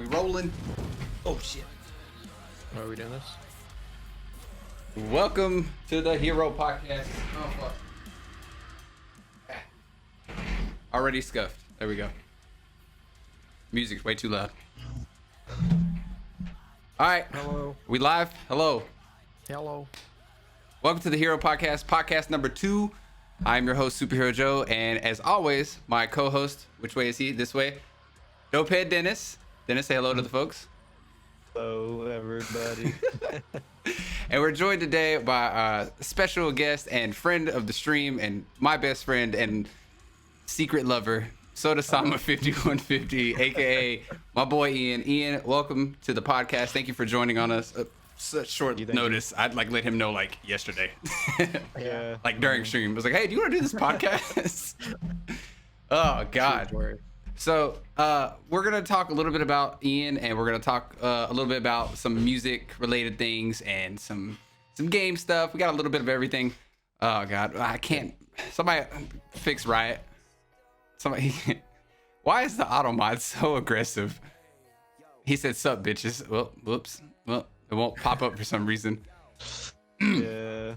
We rolling? Oh shit. Are we doing this? Welcome to the Hero Podcast. Oh fuck. Already scuffed. There we go. Music's way too loud. All right. Hello. We live? Hello. Hello. Welcome to the Hero Podcast, podcast number 2. I'm your host, Superhero Joe, and as always, my co-host, which way is he? This way. Dopehead Dennis. Dennis, say hello to the folks. Hello, everybody. And we're joined today by a special guest and friend of the stream and my best friend and secret lover, SodaSama5150, aka my boy Ian. Ian, welcome to the podcast. Thank you for joining on us. Such short notice. I'd like let him know like yesterday. Yeah. Like during stream. I was like, hey, do you want to do this podcast? Oh God. So we're gonna talk a little bit about Ian, and we're gonna talk a little bit about some music related things and some game stuff. We got a little bit of everything. Oh God, I can't. Somebody fix Riot. Somebody. Why is the auto mod so aggressive? He said, "Sup, bitches." Well, whoops. Well, it won't pop up for some reason. Yeah.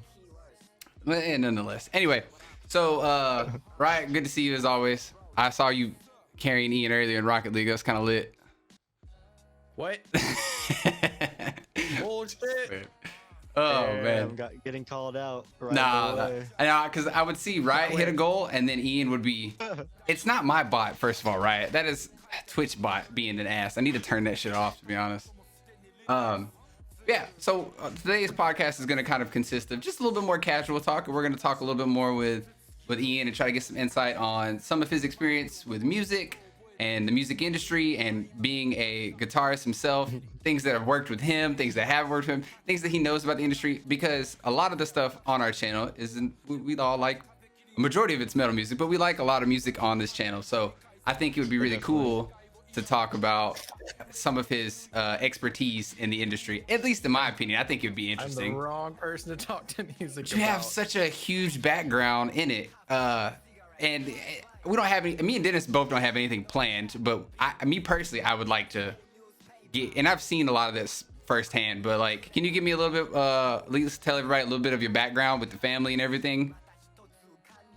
But nonetheless. Anyway, so Riot, good to see you as always. I saw you carrying Ian earlier in Rocket League. That's kind of lit. What? Bullshit. Oh Yeah, man. I'm getting called out right Nah, away. because I would see Riot hit a goal and then Ian would be. It's not my bot, first of all, Riot. That is Twitch bot being an ass. I need to turn that shit off, to be honest. Yeah. So today's podcast is going to kind of consist of just a little bit more casual talk. We're going to talk a little bit more with Ian and try to get some insight on some of his experience with music and the music industry and being a guitarist himself, things that have worked with him, things that have worked with him, things that he knows about the industry, because a lot of the stuff on our channel isn't, we all like, a majority of it's metal music, but we like a lot of music on this channel. So I think it would be really cool to talk about some of his expertise in the industry, at least in my opinion. I think it would be interesting. I'm the wrong person to talk to music You have such a huge background in it, and we don't have any. Me and Dennis both don't have anything planned, but me personally, I would like to get. And I've seen a lot of this firsthand. But like, can you give me a little bit? At least tell everybody a little bit of your background with the family and everything.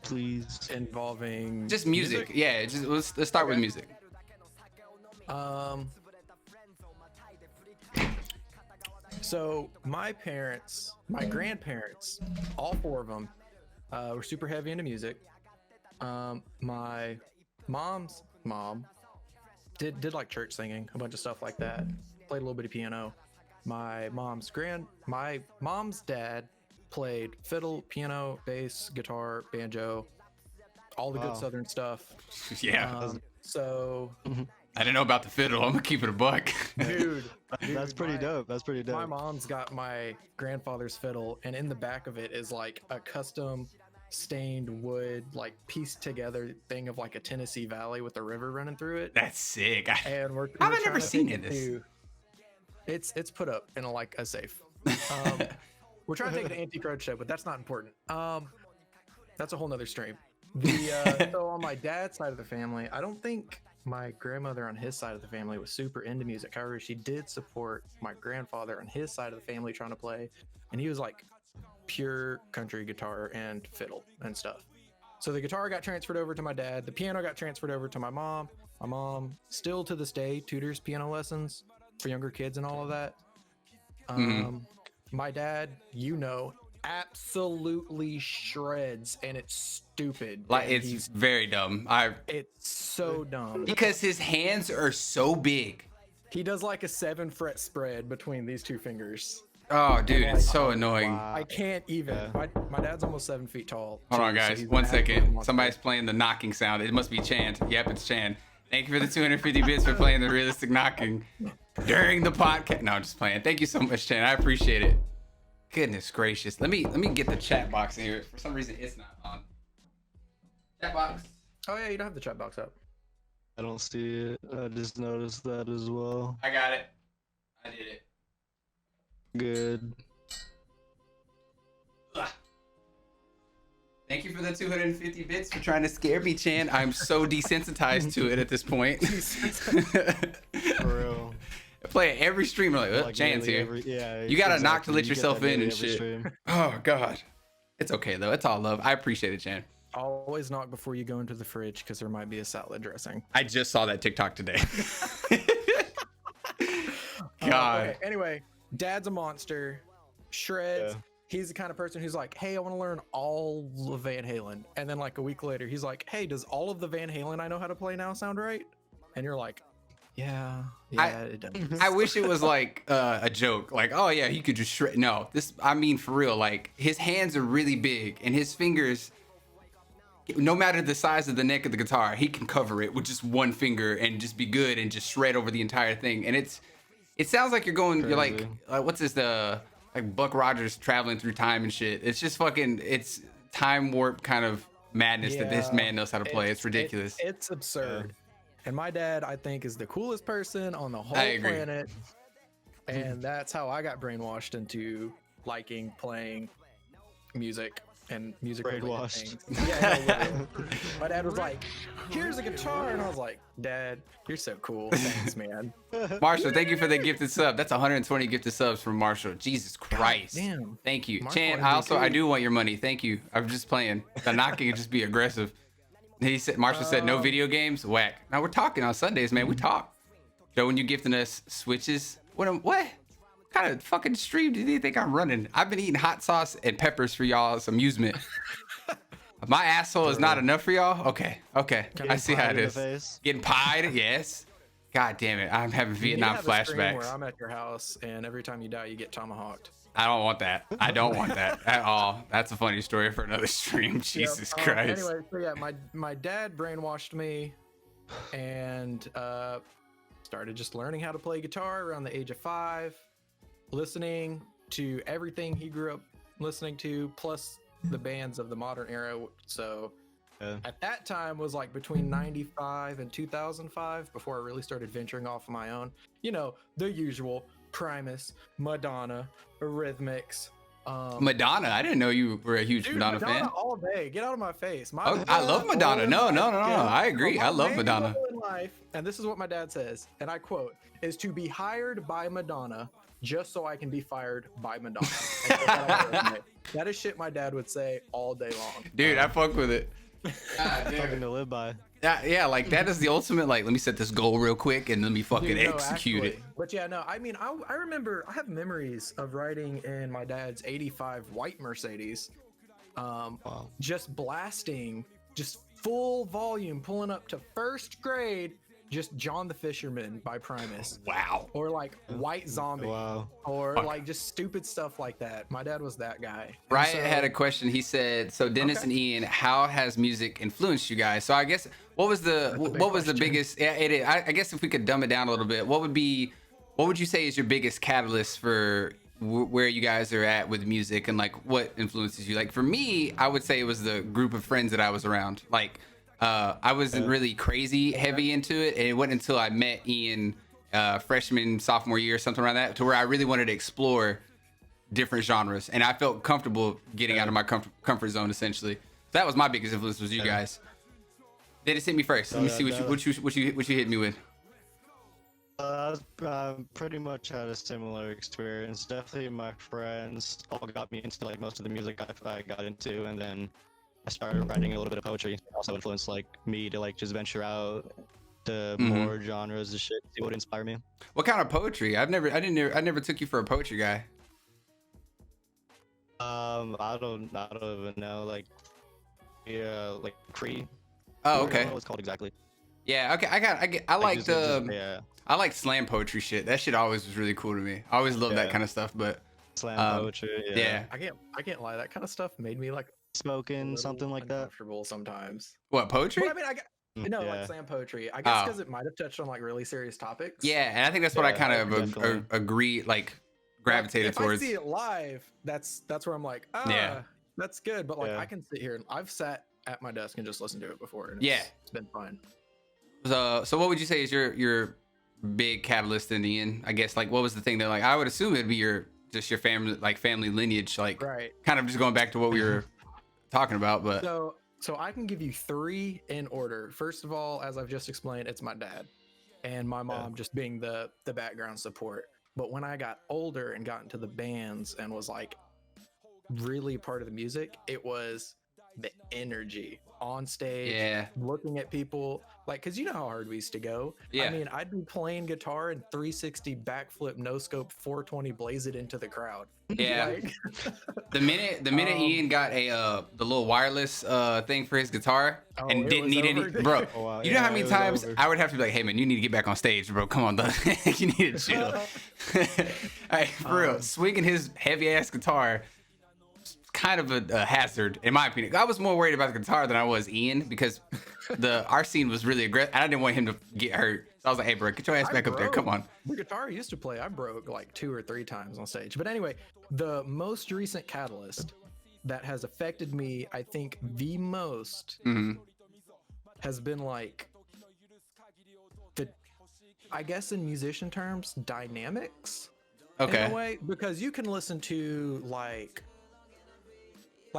Please. Involving Just music. Yeah. Just let's start with music. So my grandparents, all 4 of them, were super heavy into music. My mom's mom did like church singing, a bunch of stuff like that. Played a little bit of piano. My mom's dad played fiddle, piano, bass, guitar, banjo, all the good Southern stuff. Yeah. So I didn't know about the fiddle. I'm gonna keep it a buck. dude, That's pretty dope. That's pretty dope. my mom's got my grandfather's fiddle, and in the back of it is like a custom stained wood, like pieced together thing of like a Tennessee Valley with a river running through it. That's sick. And we're I've trying never to seen take this. It's put up in a safe. We're trying to take it to Antique Roadshow, but that's not important. That's a whole nother stream. So on my dad's side of the family, I don't think my grandmother on his side of the family was super into music. However, she did support my grandfather on his side of the family trying to play, and he was like pure country guitar and fiddle and stuff. So the guitar got transferred over to my dad. The piano got transferred over to my mom. My mom still to this day tutors piano lessons for younger kids and all of that. My dad, absolutely shreds, and it's stupid. Like, it's very dumb. It's so dumb because his hands are so big. He does like a 7-fret spread between these 2 fingers. Oh, dude, it's so annoying. Wow. I can't even. My dad's almost 7 feet tall. Hold on, too, so guys. he's 1 gonna have to second. walk Somebody's playing the knocking sound. It must be Chan. Yep, it's Chan. Thank you for the 250 bits for playing the realistic knocking during the podcast. No, I'm just playing. Thank you so much, Chan. I appreciate it. Goodness gracious. Let me get the chat box in here. For some reason, it's not on. Chat box. Oh yeah, you don't have the chat box up. I don't see it. I just noticed that as well. I got it. I did it. Good. Ugh. Thank you for the 250 bits for trying to scare me, Chan. I'm so desensitized to it at this point. For real. play it every stream. Like, Like Chan's nearly here. yeah. You gotta knock to exactly. let You get yourself that in nearly and every shit. stream. Oh God, it's okay though. It's all love. I appreciate it, Chan. Always knock before you go into the fridge because there might be a salad dressing. I just saw that TikTok today. God. Okay, anyway, Dad's a monster. Shreds. Yeah. He's the kind of person who's like, hey, I want to learn all of Van Halen. And then like a week later, he's like, hey, does all of the Van Halen I know how to play now sound right? And you're like, yeah, it does. I wish it was like a joke, like, oh yeah, he could just shred. No, this, I mean, for real, like his hands are really big and his fingers, no matter the size of the neck of the guitar, he can cover it with just one finger and just be good and just shred over the entire thing. And it sounds like you're going, you're like, what's this, like Buck Rogers traveling through time and shit. It's just fucking, it's time warp kind of madness that this man knows how to play. It's ridiculous. It's absurd. And my dad, I think, is the coolest person on the whole planet. And that's how I got brainwashed into liking playing music and music Brainwashed. things. Yeah, no, my dad was like, here's a guitar. And I was like, Dad, you're so cool. Thanks, man. Marshall, thank you for the gifted sub. That's 120 gifted subs from Marshall. Jesus Christ. Damn. Thank you. Marshall Chan, wanted me I too. do want your money. Thank you. I'm just playing. The knocking can just be aggressive. He said, Marshall said, no video games? Whack. Now we're talking on Sundays, man. We talk. Joe, when you gifting us switches, what kind of fucking stream do you think I'm running? I've been eating hot sauce and peppers for y'all's amusement. My asshole is not enough for y'all? Okay. I see how it is. Getting pied? Yes. God damn it. I'm having Vietnam flashbacks. Where I'm at your house, and every time you die, you get tomahawked. I don't want that. I don't want that at all. That's a funny story for another stream. Jesus Christ. Anyway, so yeah, my dad brainwashed me and started just learning how to play guitar around the age of 5, listening to everything he grew up listening to, plus the bands of the modern era. So at that time was like between 95 and 2005 before I really started venturing off on my own. You know, the usual Primus, Madonna, Eurythmics. Madonna. I didn't know you were a huge Madonna fan. All day. Get out of my face. I love Madonna. No. I agree. I love Madonna. In life, and this is what my dad says, and I quote, is to be hired by Madonna just so I can be fired by Madonna. That is shit my dad would say all day long. Dude, I fuck with it. Something to live by. Yeah, like that is the ultimate, like, let me set this goal real quick and let me fucking execute it. But yeah, no, I mean, I remember, I have memories of riding in my dad's 85 white Mercedes, just blasting, just full volume, pulling up to first grade, just John the Fisherman by Primus. Wow. Or like White Zombie. Wow. Or like just stupid stuff like that. My dad was that guy. Ryan had a question. He said, so Dennis and Ian, how has music influenced you guys? So I guess, what was the biggest, yeah, it is. I guess if we could dumb it down a little bit, what would you say is your biggest catalyst for where you guys are at with music, and like what influences you? Like for me, I would say it was the group of friends that I was around. Like, I wasn't really crazy heavy into it, and it wasn't until I met Ian freshman, sophomore year, something around that, to where I really wanted to explore different genres, and I felt comfortable getting out of my comfort zone, essentially. So that was my biggest influence, was you guys. Dennis, hit me first. Let me see what you hit me with. Pretty much had a similar experience. Definitely my friends all got me into like most of the music I got into, and then I started writing a little bit of poetry. Also influenced like me to like just venture out to more genres and shit. See what would inspire me. What kind of poetry? I never took you for a poetry guy. I don't even know. Like, yeah, like Cree. Oh, I okay. don't know what it's called exactly. Yeah, okay. I like slam poetry shit. That shit always was really cool to me. I always loved that kind of stuff. But slam poetry. Yeah. I can't lie. That kind of stuff made me like smoking something like that. Uncomfortable sometimes. What, poetry? Well, I mean, like slam poetry. I guess because it might have touched on like really serious topics. Yeah, and I think that's what I kind of agree, like gravitated towards. If I see it live, that's where I'm like, that's good. But like I can sit here and I've sat at my desk and just listened to it before. And it's been fun. So what would you say is your big catalyst in the end? I guess, like, what was the thing that, like, I would assume it'd be your family lineage, like, kind of just going back to what we were talking about. But so I can give you 3 in order. First of all, as I've just explained, it's my dad. and my mom just being the background support. But when I got older and got into the bands and was like really part of the music, it was the energy on stage, Yeah. looking at people, like, because you know how hard we used to go. Yeah. I mean, I'd be playing guitar and 360 backflip, no scope, 420 blaze it into the crowd. Yeah. Like, The minute Ian got a the little wireless thing for his guitar and it didn't was need any, over. bro. Oh, wow. You know how many it was times over. I would have to be like, hey man, you need to get back on stage, bro. Come on, dog. You need to chill. Hey, for real, swinging his heavy ass guitar, kind of a hazard in my opinion. I was more worried about the guitar than I was Ian, because our scene was really aggressive. I didn't want him to get hurt. So I was like, hey bro, get your ass back up there. Come on. The guitar I used to play, I broke like 2 or 3 times on stage. But anyway, the most recent catalyst that has affected me, I think the most, has been like I guess in musician terms, dynamics. Okay. In a way, because you can listen to like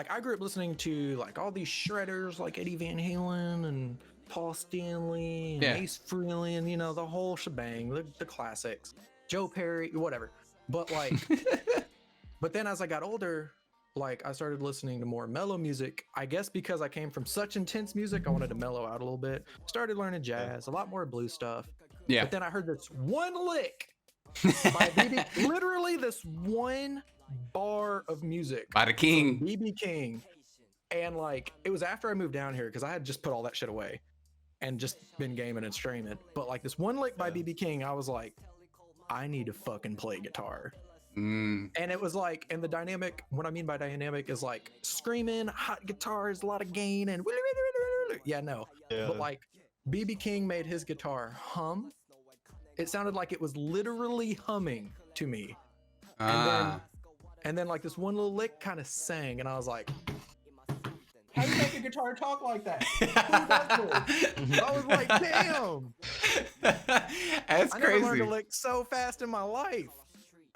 I grew up listening to like all these shredders like Eddie Van Halen and Paul Stanley and Ace Frehley and, you know, the whole shebang, the classics, Joe Perry, whatever. But like, but then as I got older, like I started listening to more mellow music. I guess because I came from such intense music, I wanted to mellow out a little bit. Started learning jazz, a lot more blues stuff. Yeah. But then I heard this one lick by BB, literally this one bar of music By the king. BB King. And like, it was after I moved down here because I had just put all that shit away and just been gaming and streaming. But like this one lick by BB King, I was like, I need to fucking play guitar. And it was like, and the dynamic, what I mean by dynamic is like screaming, hot guitars, a lot of gain, and but like BB King made his guitar hum. It sounded like it was literally humming to me. And then like this one little lick kind of sang, and I was like, how do you make a guitar talk like that? Who does this? I was like, damn. That's I crazy. never learned to lick so fast in my life.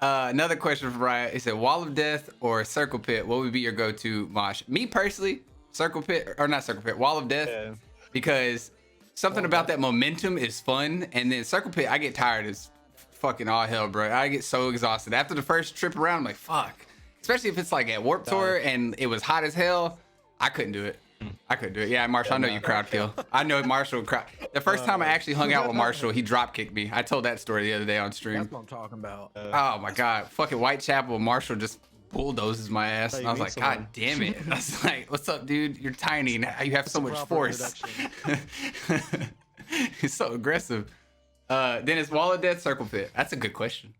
Another question from Ryan. He said, Wall of Death or Circle Pit, what would be your go-to mosh? Me personally, Circle Pit, or not Circle Pit, Wall of Death, because something about that momentum is fun, and then Circle Pit, I get tired as fucking all hell, bro. I get so exhausted. After the first trip around, I'm like, fuck. Especially if it's like at Warped Tour and it was hot as hell, I couldn't do it. Yeah, Marshall, I know you crowd kill. I know Marshall crowd. The first time I actually hung out with Marshall, he drop kicked me. I told that story the other day on stream. That's what I'm talking about. Oh my god, fucking Whitechapel, Marshall just bulldozes my ass. And I was like, god damn it. I was like, what's up, dude? You're tiny and you have so much force. He's so aggressive. Then it's Wall of Death, Circle Pit. That's a good question.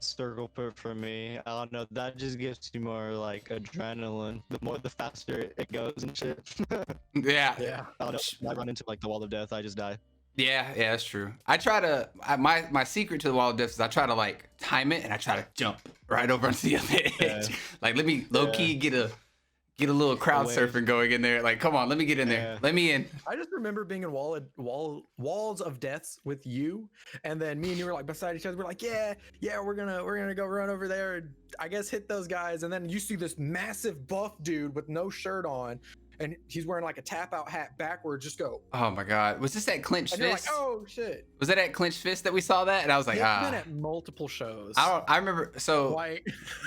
Circle Pit for me. I don't know. That just gives you more like adrenaline. The faster it goes and shit. Yeah. I don't know. I run into like the Wall of Death, I just die. Yeah, that's true. I try to. My secret to the Wall of Death is I try to like time it and I try to jump right over onto the other edge. Like let me low key get a little crowd surfing going in there. Like, come on, let me get in there. Let me in. I just remember being in Walls of Deaths with you, and then me and you were like beside each other. We're like, yeah, we're gonna go run over there and I guess hit those guys. And then you see this massive buff dude with no shirt on, and he's wearing like a tap out hat backwards. Just go. Oh my god, was this at Clenched and Fist? You're like, oh shit. Was that at Clenched Fist that we saw that? And I was like, It's been at multiple shows. I remember. So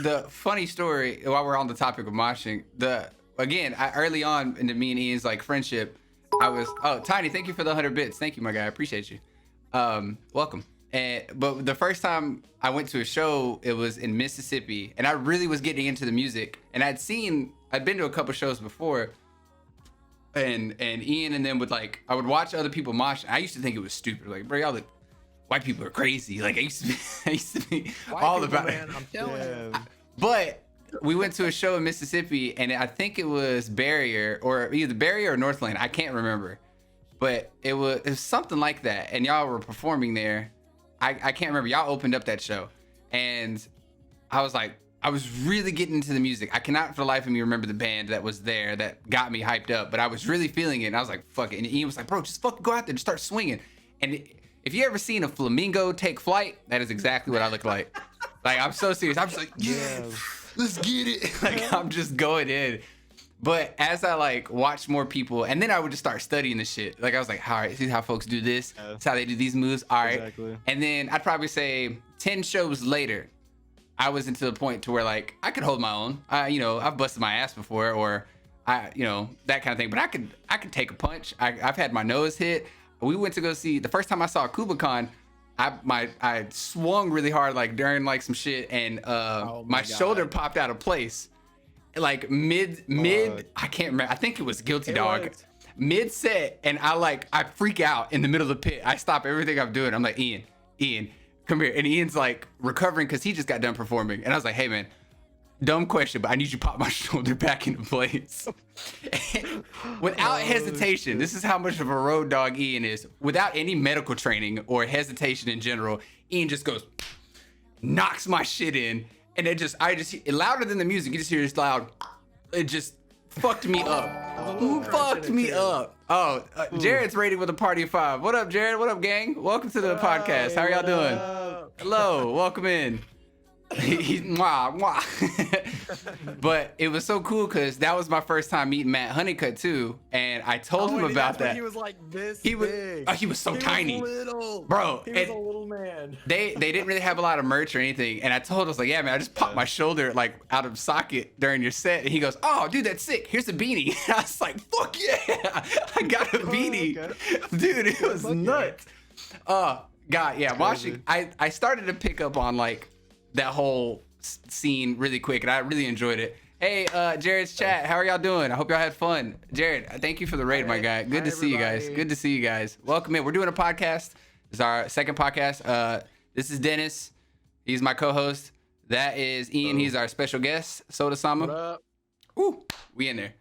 the funny story while we're on the topic of moshing, early on in me and Ian's like friendship, I was Tiny, thank you for the 100 bits. Thank you, my guy. I appreciate you. Welcome. But the first time I went to a show, it was in Mississippi, and I really was getting into the music. And I'd been to a couple shows before, and Ian and them I would watch other people mosh. I used to think it was stupid. Like, bro, y'all white people are crazy. Like I used to be all about it. I'm telling you. But we went to a show in Mississippi, and I think it was Barrier or either Barrier or Northland. I can't remember, but it was something like that. And y'all were performing there. I can't remember. Y'all opened up that show, and I was really getting into the music. I cannot for the life of me remember the band that was there that got me hyped up, but I was really feeling it. And I was like, fuck it. And Ian was like, bro, just fucking go out there and start swinging. And if you ever seen a flamingo take flight, that is exactly what I look like. Like, I'm so serious. I'm just like, yeah. Let's get it. Like, I'm just going in. But as I like watched more people, and then I would just start studying the shit. Like I was like, all right, see how folks do this. That's how they do these moves. All right. Exactly. And then I'd probably say 10 shows later, I was into the point to where like I could hold my own. I've busted my ass before, or that kind of thing. But I could take a punch. I've had my nose hit. We went to go see the first time I saw Kubicon. I swung really hard like during like some shit, and my shoulder popped out of place. Like mid, I can't remember. I think it was Guilty Dog. Mid set, and I freak out in the middle of the pit. I stop everything I'm doing. I'm like, Ian, come here. And Ian's like recovering because he just got done performing. And I was like, hey man, dumb question, but I need you to pop my shoulder back into place. Without hesitation, this is how much of a road dog Ian is. Without any medical training or hesitation in general, Ian just goes, knocks my shit in. And louder than the music, you just hear this loud. It just fucked me up. Who fucked me up? Jared's rated with a party of 5. What up, Jared? What up, gang? Welcome to the podcast. How are y'all doing? Hello, welcome in. He's mwah. But it was so cool because that was my first time meeting Matt Honeycutt too, and I told him about that. He was like this. He was so tiny, bro. He was a little man. They didn't really have a lot of merch or anything, and I told him, I was like, yeah man, I just popped my shoulder like out of socket during your set, and he goes, oh dude, that's sick. Here's a beanie. And I was like, fuck yeah, I got a beanie, dude. It was nuts. God, yeah. Watching, I started to pick up on like that whole scene really quick, and I really enjoyed it. Hey, Jared's chat, how are y'all doing? I hope y'all had fun. Jared, thank you for the raid, my guy. Good to see you guys. Good to see you guys. Welcome in. We're doing a podcast. This is our second podcast. This is Dennis. He's my co-host. That is Ian. He's our special guest. SodaSama. What up? Ooh, we in there.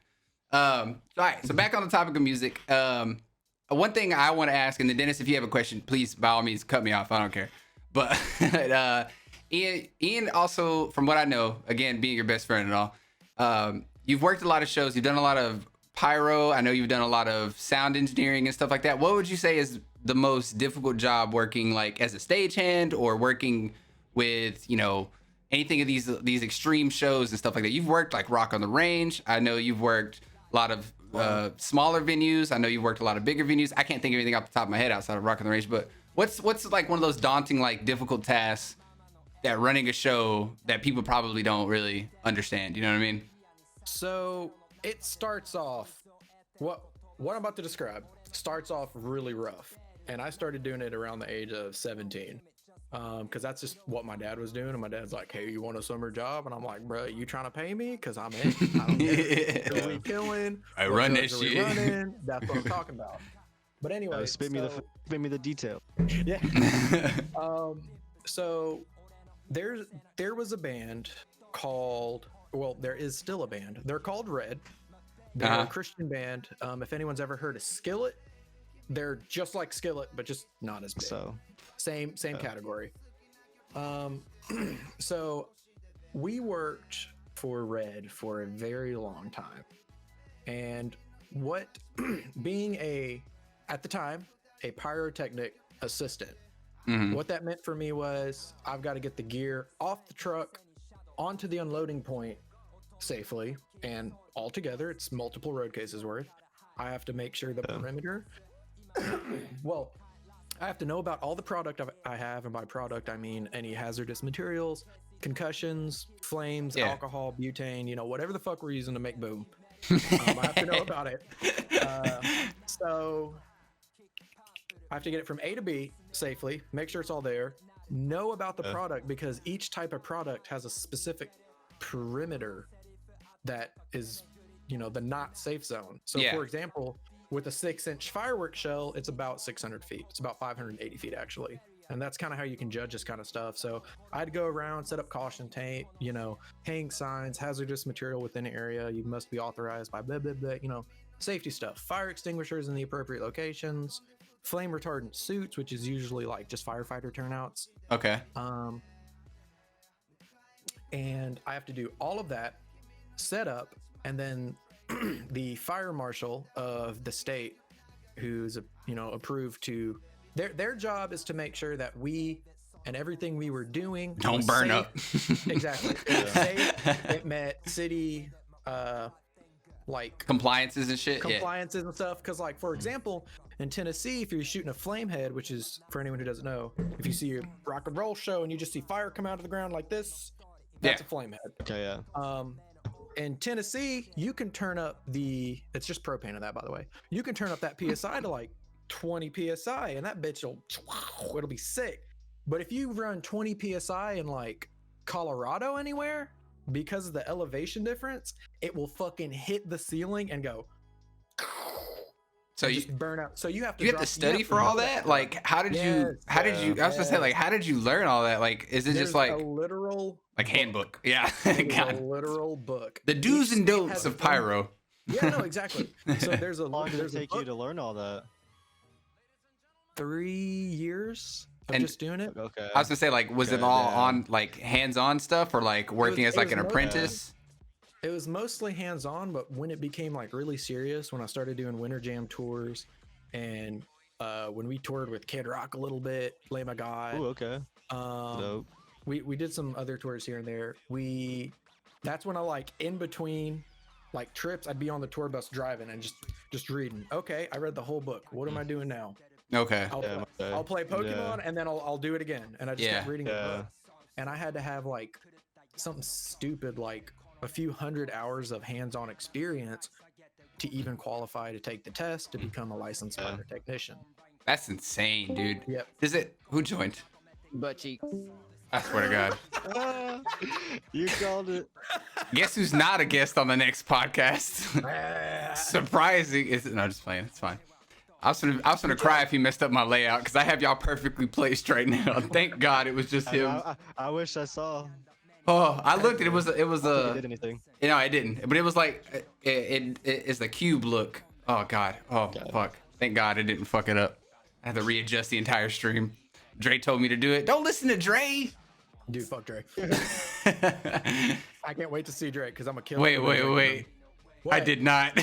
All right, so back on the topic of music. One thing I want to ask, and then Dennis, if you have a question, please by all means cut me off. I don't care. But Ian also, from what I know, again, being your best friend and all, you've worked a lot of shows. You've done a lot of pyro. I know you've done a lot of sound engineering and stuff like that. What would you say is the most difficult job working like as a stagehand or working with, anything of these extreme shows and stuff like that? You've worked like Rock on the Range. I know you've worked a lot of smaller venues. I know you've worked a lot of bigger venues. I can't think of anything off the top of my head outside of Rock on the Range, but what's like one of those daunting, like difficult tasks that running a show that people probably don't really understand? You know what I mean? So it starts off, what I'm about to describe starts off really rough. And I started doing it around the age of 17. Because that's just what my dad was doing. And my dad's like, hey, you want a summer job? And I'm like, bro, you trying to pay me? Because I'm in. I don't care. Are we killing? I run that shit. That's what I'm talking about. But anyway, spit me the detail. Yeah. So there was a band called, well, there is still a band. They're called Red. They're a Christian band. If anyone's ever heard of Skillet, they're just like Skillet, but just not as big. So same category. So we worked for Red for a very long time. And what being at the time, a pyrotechnic assistant, what that meant for me was I've got to get the gear off the truck onto the unloading point safely, and altogether it's multiple road cases worth. I have to make sure the perimeter, well, I have to know about all the product I have, and by product I mean any hazardous materials, concussions, flames, alcohol, butane, whatever the fuck we're using to make boom. I have to know about it. So I have to get it from A to B safely, make sure it's all there, know about the product, because each type of product has a specific perimeter that is, the not safe zone. So for example, with a 6-inch fireworks shell, it's about 600 feet. It's about 580 feet actually. And that's kind of how you can judge this kind of stuff. So I'd go around, set up caution tape, hang signs, hazardous material within the area. You must be authorized by blah, blah, blah, safety stuff, fire extinguishers in the appropriate locations, flame retardant suits, which is usually like just firefighter turnouts. Okay. And I have to do all of that, set up, and then the fire marshal of the state, who's approved to, their job is to make sure that we and everything we were doing don't burn safe. up. Exactly. It was safe. It met city like Compliances and shit. compliances and stuff. Because like for example, in Tennessee, if you're shooting a flame head, which is for anyone who doesn't know, if you see a rock and roll show and you just see fire come out of the ground like this, that's a flame head. Okay, yeah. In Tennessee, you can turn up it's just propane in that, by the way. You can turn up that PSI to like 20 PSI and that bitch it'll be sick. But if you run 20 PSI in like Colorado anywhere, because of the elevation difference, it will fucking hit the ceiling and go. So you just burn out. So you have to. You have to study for all that. Like, how did you? I was gonna say, like, how did you learn all that? Like, is it just like a literal like handbook? Yeah, a literal book. The do's and don'ts of pyro. Yeah, no, exactly. So there's a. How long did it there's a take book. you to learn all that? 3 years of just doing it. Okay. I was gonna say, like, was it all on like hands-on stuff or like working as like an apprentice? It was mostly hands-on, but when it became like really serious, when I started doing Winter Jam tours, and when we toured with Kid Rock a little bit, Lay My God. Oh, okay. Dope. We did some other tours here and there. That's when I like in between like trips, I'd be on the tour bus driving and just reading. Okay, I read the whole book. What am I doing now? Okay. I'll play Pokemon and then I'll do it again. And I just kept reading the book. And I had to have like something stupid like a few hundred hours of hands-on experience to even qualify to take the test to become a licensed fighter technician. That's insane, dude. Yep. Who joined? Butt cheek. I swear to God. You called it. Guess who's not a guest on the next podcast? Surprising. No, just playing. It's fine. I was gonna cry if he messed up my layout because I have y'all perfectly placed right now. Thank God it was just him. I wish I saw. Oh, I looked at it. It was a. Did anything? You know, I didn't. But it was like it's the cube look. Oh God. Oh fuck. Thank God it didn't fuck it up. I had to readjust the entire stream. Dre told me to do it. Don't listen to Dre. Dude, fuck Dre. I can't wait to see Dre because I'm a killer. Wait. I did not.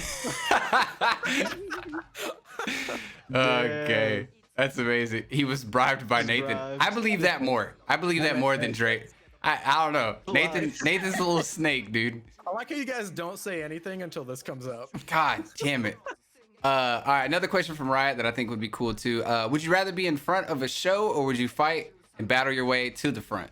Okay. That's amazing. He was bribed by Nathan. I believe that more. I believe that more than Drake. I don't know. Nathan's a little snake, dude. I like how you guys don't say anything until this comes up. God damn it. All right, another question from Riot that I think would be cool too. Would you rather be in front of a show or would you fight and battle your way to the front?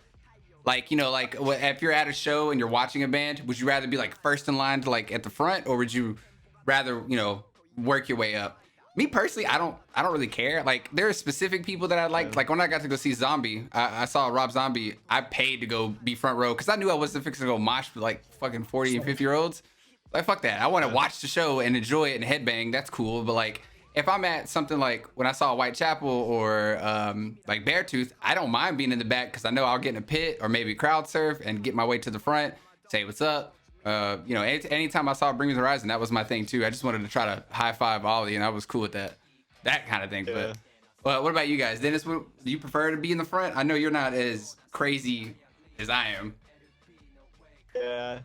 Like, you know, like if you're at a show and you're watching a band, would you rather be like first in line to like at the front, or would you rather, you know, work your way up? Me personally, I don't really care. Like, there are specific people that I like. Like when I got to go see Zombie, I saw Rob Zombie. I paid to go be front row because I knew I wasn't fixing to go mosh with like fucking 40 and 50-year-olds. Like, fuck that. I want to watch the show and enjoy it and headbang. That's cool. But like, if I'm at something like when I saw Whitechapel or like Beartooth, I don't mind being in the back because I know I'll get in a pit or maybe crowd surf and get my way to the front, say what's up. You know, anytime I saw Bring Me the Horizon, that was my thing too. I just wanted to try to high five Ollie, and I was cool with that kind of thing. Yeah. But what about you guys? Dennis, do you prefer to be in the front? I know you're not as crazy as I am. Yeah.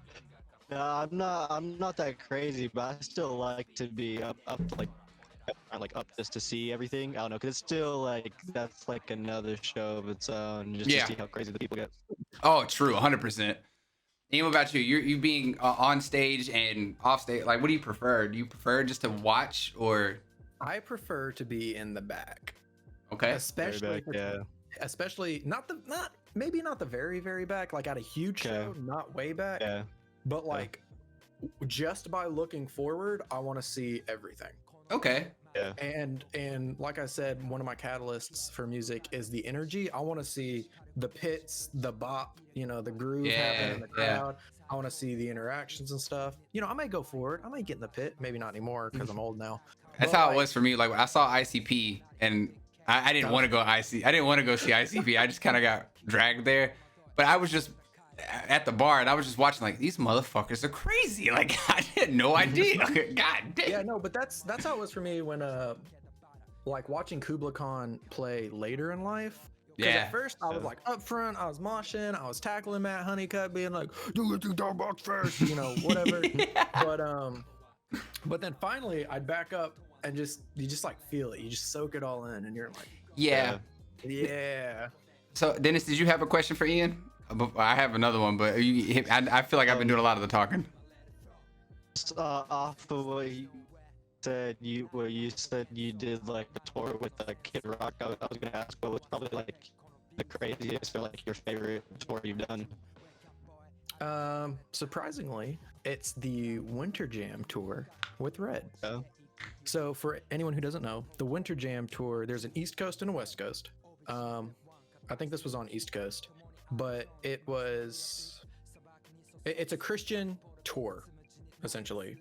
No, I'm not that crazy, but I still like to be up up just to see everything. I don't know, because it's still like that's like another show of its own, just to see how crazy the people get. Oh, true, 100%. Ian, what about you? You being on stage and off stage, like, what do you prefer? Do you prefer just to watch, or? I prefer to be in the back. Okay. Especially maybe not the very, very back, like at a huge show, not way back. Yeah. But like just by looking forward, I want to see everything. Okay. Yeah. And like I said, one of my catalysts for music is the energy. I want to see the pits, the bop, you know, the groove happening in the crowd. I want to see the interactions and stuff. You know, I might go forward. I might get in the pit. Maybe not anymore because I'm old now. That's how it was for me. Like, I saw ICP and I didn't want to go I didn't want to go see ICP. I just kind of got dragged there. But I was just at the bar and I was just watching, like, these motherfuckers are crazy. Like, I had no idea. God damn. Yeah, no, but that's how it was for me when like watching Kubla Khan play later in life. Yeah. At first I was like up front, I was moshing, I was tackling Matt Honeycutt, being like, do it to dog box first, you know, whatever. But then finally I'd back up and you just like feel it. You just soak it all in and you're like, yeah. So Dennis, did you have a question for Ian? I have another one, but I feel like I've been doing a lot of the talking. Off of what you said you did like a tour with Kid Rock. I was gonna ask what was probably like the craziest or like your favorite tour you've done. Surprisingly, it's the Winter Jam tour with Red. Yeah. So for anyone who doesn't know, the Winter Jam tour, there's an East Coast and a West Coast. I think this was on East Coast, but it's a Christian tour, essentially.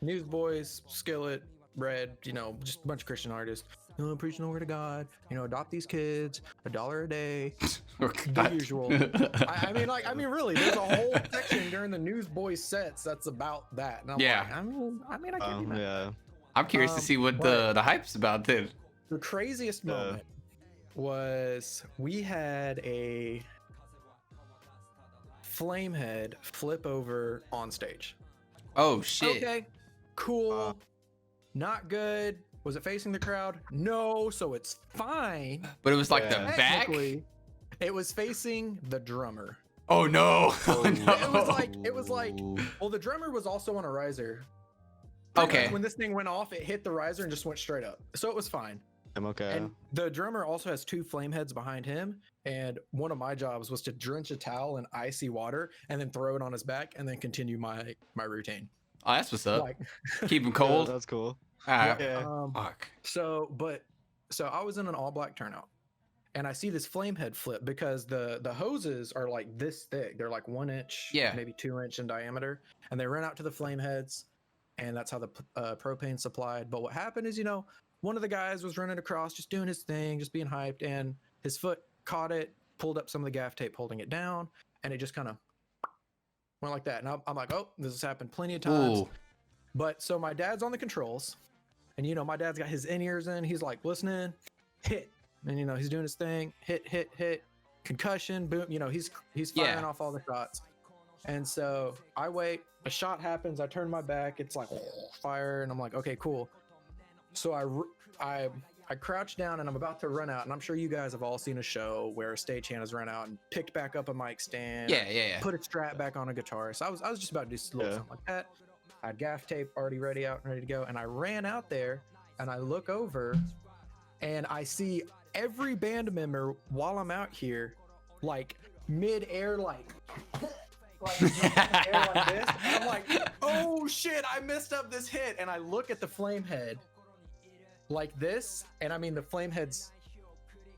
Newsboys, Skillet, Red, just a bunch of Christian artists. Preaching the word of God, adopt these kids, $1 a day, the usual. I mean, really, there's a whole section during the Newsboys sets that's about that. And I'm like, I can't be mad. Yeah. I'm curious to see what the hype's about then. The craziest moment was we had a Flamehead flip over on stage. Oh shit. Okay, cool. Not good. Was it facing the crowd? No, so it's fine. But it was like the back? Technically, it was facing the drummer. Oh no. Oh no. It was like, well, the drummer was also on a riser. Okay. When this thing went off, it hit the riser and just went straight up. So it was fine. I'm okay. And the drummer also has 2 flame heads behind him. And one of my jobs was to drench a towel in icy water and then throw it on his back and then continue my routine. Oh, that's what's up. Like, Keep him cold. Yeah, that's cool. Yeah. Fuck. So I was in an all black turnout and I see this flame head flip because the hoses are like this thick. They're like 1 inch, maybe 2 inch in diameter. And they ran out to the flame heads and that's how the propane supplied. But what happened is, one of the guys was running across, just doing his thing, just being hyped, and his foot caught it, pulled up some of the gaff tape holding it down, and it just kind of went like that. And I'm like, oh, this has happened plenty of times. Ooh. But so my dad's on the controls, and my dad's got his in-ears in. He's like listening, hit, and he's doing his thing, hit, concussion, boom. He's firing off all the shots. And so I wait. A shot happens. I turn my back. It's like fire, and I'm like, okay, cool. So I crouch down and I'm about to run out, and I'm sure you guys have all seen a show where a stagehand has run out and picked back up a mic stand, put a strap back on a guitar. So I was just about to do a little something like that. I had gaff tape already ready to go, and I ran out there and I look over and I see every band member while I'm out here, like mid-air, like air like this. And I'm like, oh shit, I messed up this hit. And I look at the flame head like this, and I mean the flame head's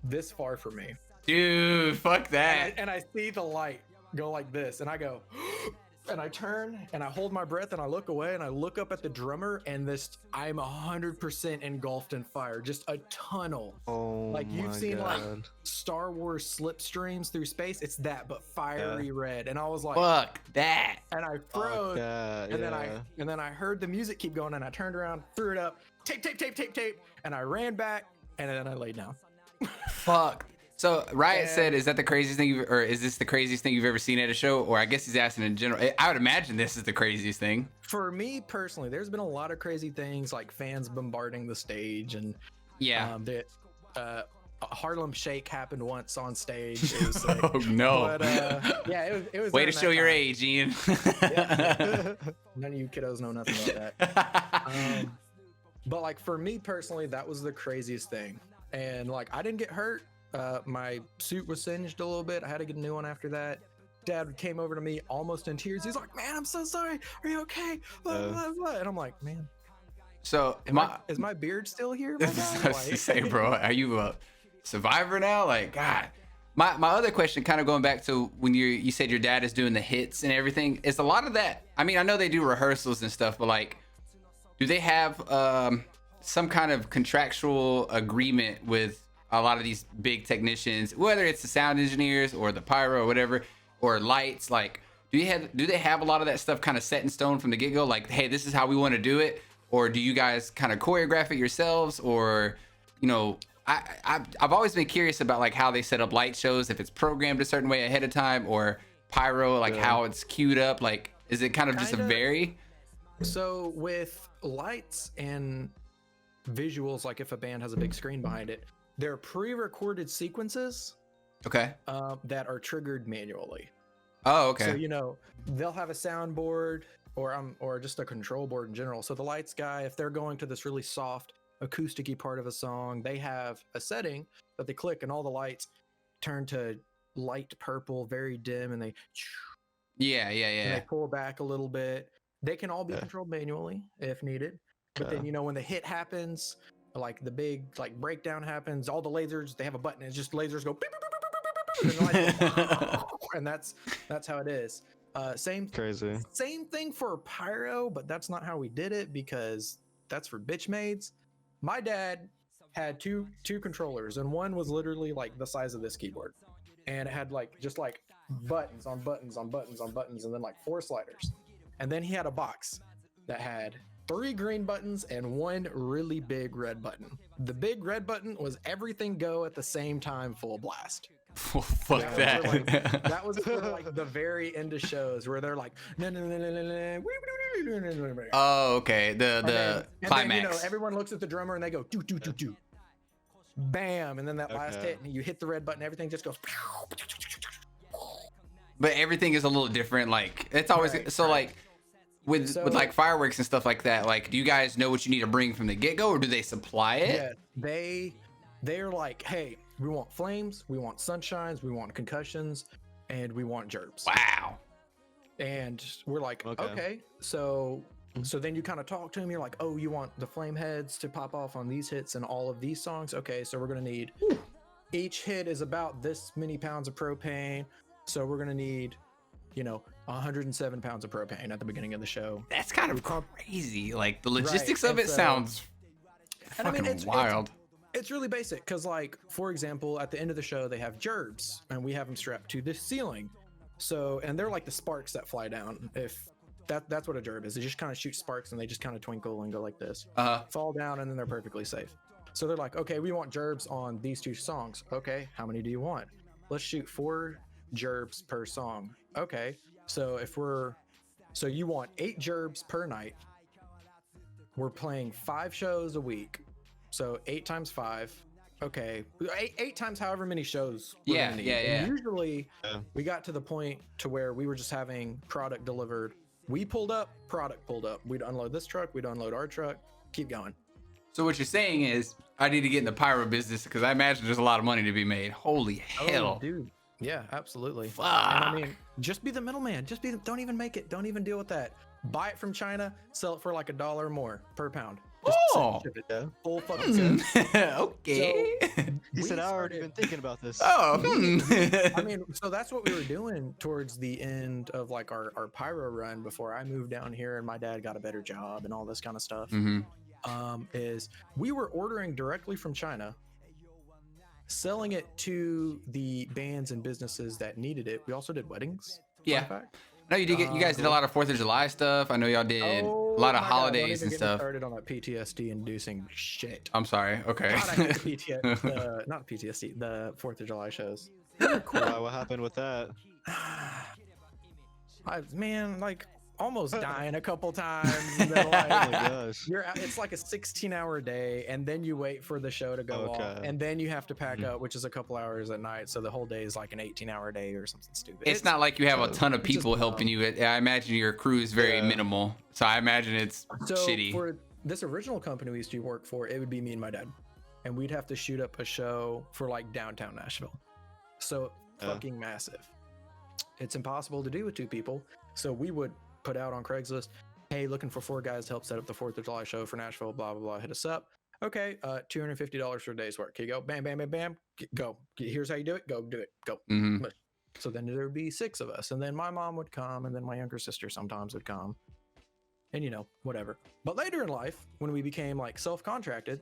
this far from me, dude. Fuck that. And I see the light go like this, and I go and I turn and I hold my breath and I look away and I look up at the drummer, and I'm 100% engulfed in fire, just a tunnel. Oh, like you've seen God. like Star Wars slipstreams through space. It's that, but fiery red. And I was like, fuck that. And I froze. That, and then I heard the music keep going, and I turned around, threw it up, tape, and I ran back, and then I laid down. Fuck. So Riot said, is that the craziest thing is this the craziest thing you've ever seen at a show? Or I guess he's asking in general. I would imagine this is the craziest thing. For me personally, there's been a lot of crazy things, like fans bombarding the stage, and a Harlem Shake happened once on stage. It was sick. Oh no. But it was way to show your age, Ian. None of you kiddos know nothing about that. But like for me personally, that was the craziest thing. And like I didn't get hurt. My suit was singed a little bit. I had to get a new one after that. Dad came over to me almost in tears. He's like, man, I'm so sorry. Are you okay? Blah, blah, blah. And I'm like, man. So is my beard still here? I was to say, bro, are you a survivor now? Like, God. My other question, kind of going back to when you said your dad is doing the hits and everything, is a lot of that. I mean, I know they do rehearsals and stuff, but like, do they have some kind of contractual agreement with a lot of these big technicians, whether it's the sound engineers or the pyro or whatever, or lights? Like, do they have a lot of that stuff kind of set in stone from the get-go? Like, hey, this is how we want to do it, or do you guys kind of choreograph it yourselves? Or, I've always been curious about like how they set up light shows, if it's programmed a certain way ahead of time, or pyro, like how it's queued up. Like, is it kind of just a vary? So with lights and visuals, like if a band has a big screen behind it, they're pre-recorded sequences that are triggered manually. Oh, okay. So they'll have a soundboard, or just a control board in general. So the lights guy, if they're going to this really soft acousticy part of a song, they have a setting that they click and all the lights turn to light purple, very dim, and they and they pull back a little bit. They can all be controlled manually if needed. But then, you know, when the hit happens, like the big like breakdown happens, all the lasers, they have a button. It's just lasers go beep, beep, beep, beep, beep, beep, and, the lights go, and that's how it is. Same thing for pyro, but that's not how we did it because that's for bitch maids. My dad had two controllers, and one was literally like the size of this keyboard, and it had like just like buttons on buttons on buttons on buttons, and then like 4 sliders. And then he had a box that had 3 green buttons and 1 really big red button. The big red button was everything go at the same time, full blast. Well, fuck that. That was for like the very end of shows where they're like, no. Oh, okay. The climax. Then, you know, everyone looks at the drummer and they go do do do do, bam, and then that last hit, and you hit the red button, everything just goes. But everything is a little different. Like it's always like. With like fireworks and stuff like that, like, do you guys know what you need to bring from the get-go, or do they supply it? Yeah, they're like, hey, we want flames, we want sunshines, we want concussions, and we want gerbs. Wow. And we're like, okay. So then you kind of talk to him. You're like, oh, you want the flame heads to pop off on these hits and all of these songs? Okay, so we're gonna need each hit is about this many pounds of propane. So we're gonna need, you know, 107 pounds of propane at the beginning of the show. That's kind of crazy. Like the logistics of it sounds fucking wild. It's really basic because, like, for example, at the end of the show, they have gerbs and we have them strapped to the ceiling. So, and they're like the sparks that fly down. If that's what a gerb is. They just kind of shoot sparks and they just kind of twinkle and go like this, fall down, and then they're perfectly safe. So they're like, okay, we want gerbs on these 2 songs. Okay, how many do you want? Let's shoot 4 gerbs per song. Okay. So so you want 8 gerbs per night. We're playing 5 shows a week. So 8 times 5. Okay. 8 times however many shows. Yeah. And usually we got to the point to where we were just having product delivered. We pulled up, product pulled up. We'd unload this truck. We'd unload our truck. Keep going. So what you're saying is I need to get in the pyro business because I imagine there's a lot of money to be made. Holy hell. Oh, dude. Yeah, absolutely. Fuck. And I mean, just be the middleman. Don't even make it. Don't even deal with that. Buy it from China, sell it for like $1 more per pound. Just ship it. Full fucking set. Okay. So, he said, I already been thinking about this. Oh. I mean, so that's what we were doing towards the end of like our pyro run before I moved down here and my dad got a better job and all this kind of stuff. Is we were ordering directly from China, selling it to the bands and businesses that needed it. We also did weddings. Yeah. No, you did. You guys did a lot of 4th of July stuff. I know y'all did a lot of holidays and stuff. Started on that PTSD-inducing shit. I'm sorry. Okay. God, I hate the PTSD. Not PTSD. The 4th of July shows. Cool. What happened with that? Like almost dying a couple times. And then, like, oh my gosh. It's like a 16-hour day, and then you wait for the show to go off, and then you have to pack up, which is a couple hours at night. So the whole day is like an 18-hour day or something stupid. It's not like you have a ton of people helping you. I imagine your crew is very minimal. So I imagine it's shitty. For this original company we used to work for, it would be me and my dad, and we'd have to shoot up a show for like downtown Nashville. So fucking massive. It's impossible to do with 2 people. So we would put out on Craigslist, hey, looking for 4 guys to help set up the 4th of July show for Nashville, blah, blah, blah, hit us up. Okay, $250 for a day's work. Here you go. Bam, bam, bam, bam. Go. Here's how you do it. Go do it. Go. So then there would be 6 of us. And then my mom would come, and then my younger sister sometimes would come. And, you know, whatever. But later in life, when we became like self-contracted,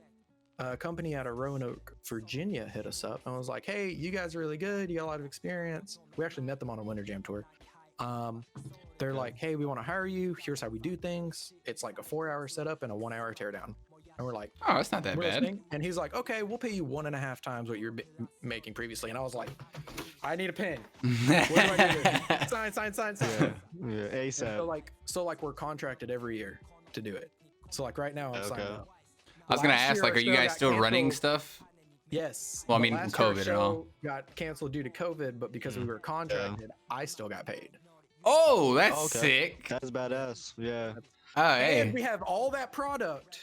a company out of Roanoke, Virginia hit us up and was like, hey, you guys are really good. You got a lot of experience. We actually met them on a Winter Jam tour. They're like, hey, we want to hire you. Here's how we do things. It's like a 4-hour setup and a 1-hour teardown. And we're like, oh, that's not that bad. Listening. And he's like, okay, we'll pay you 1.5 times what you're making previously. And I was like, I need a pen. What do I do? Sign. Yeah, ASAP. So like we're contracted every year to do it. So like right now I'm signed up. I was gonna ask, like, are you guys still running stuff? Yes. Well, I mean, COVID and all. Got canceled due to COVID, but because we were contracted, I still got paid. Oh, that's Oh, okay. sick. That's badass. Yeah. Oh, And hey. we have all that product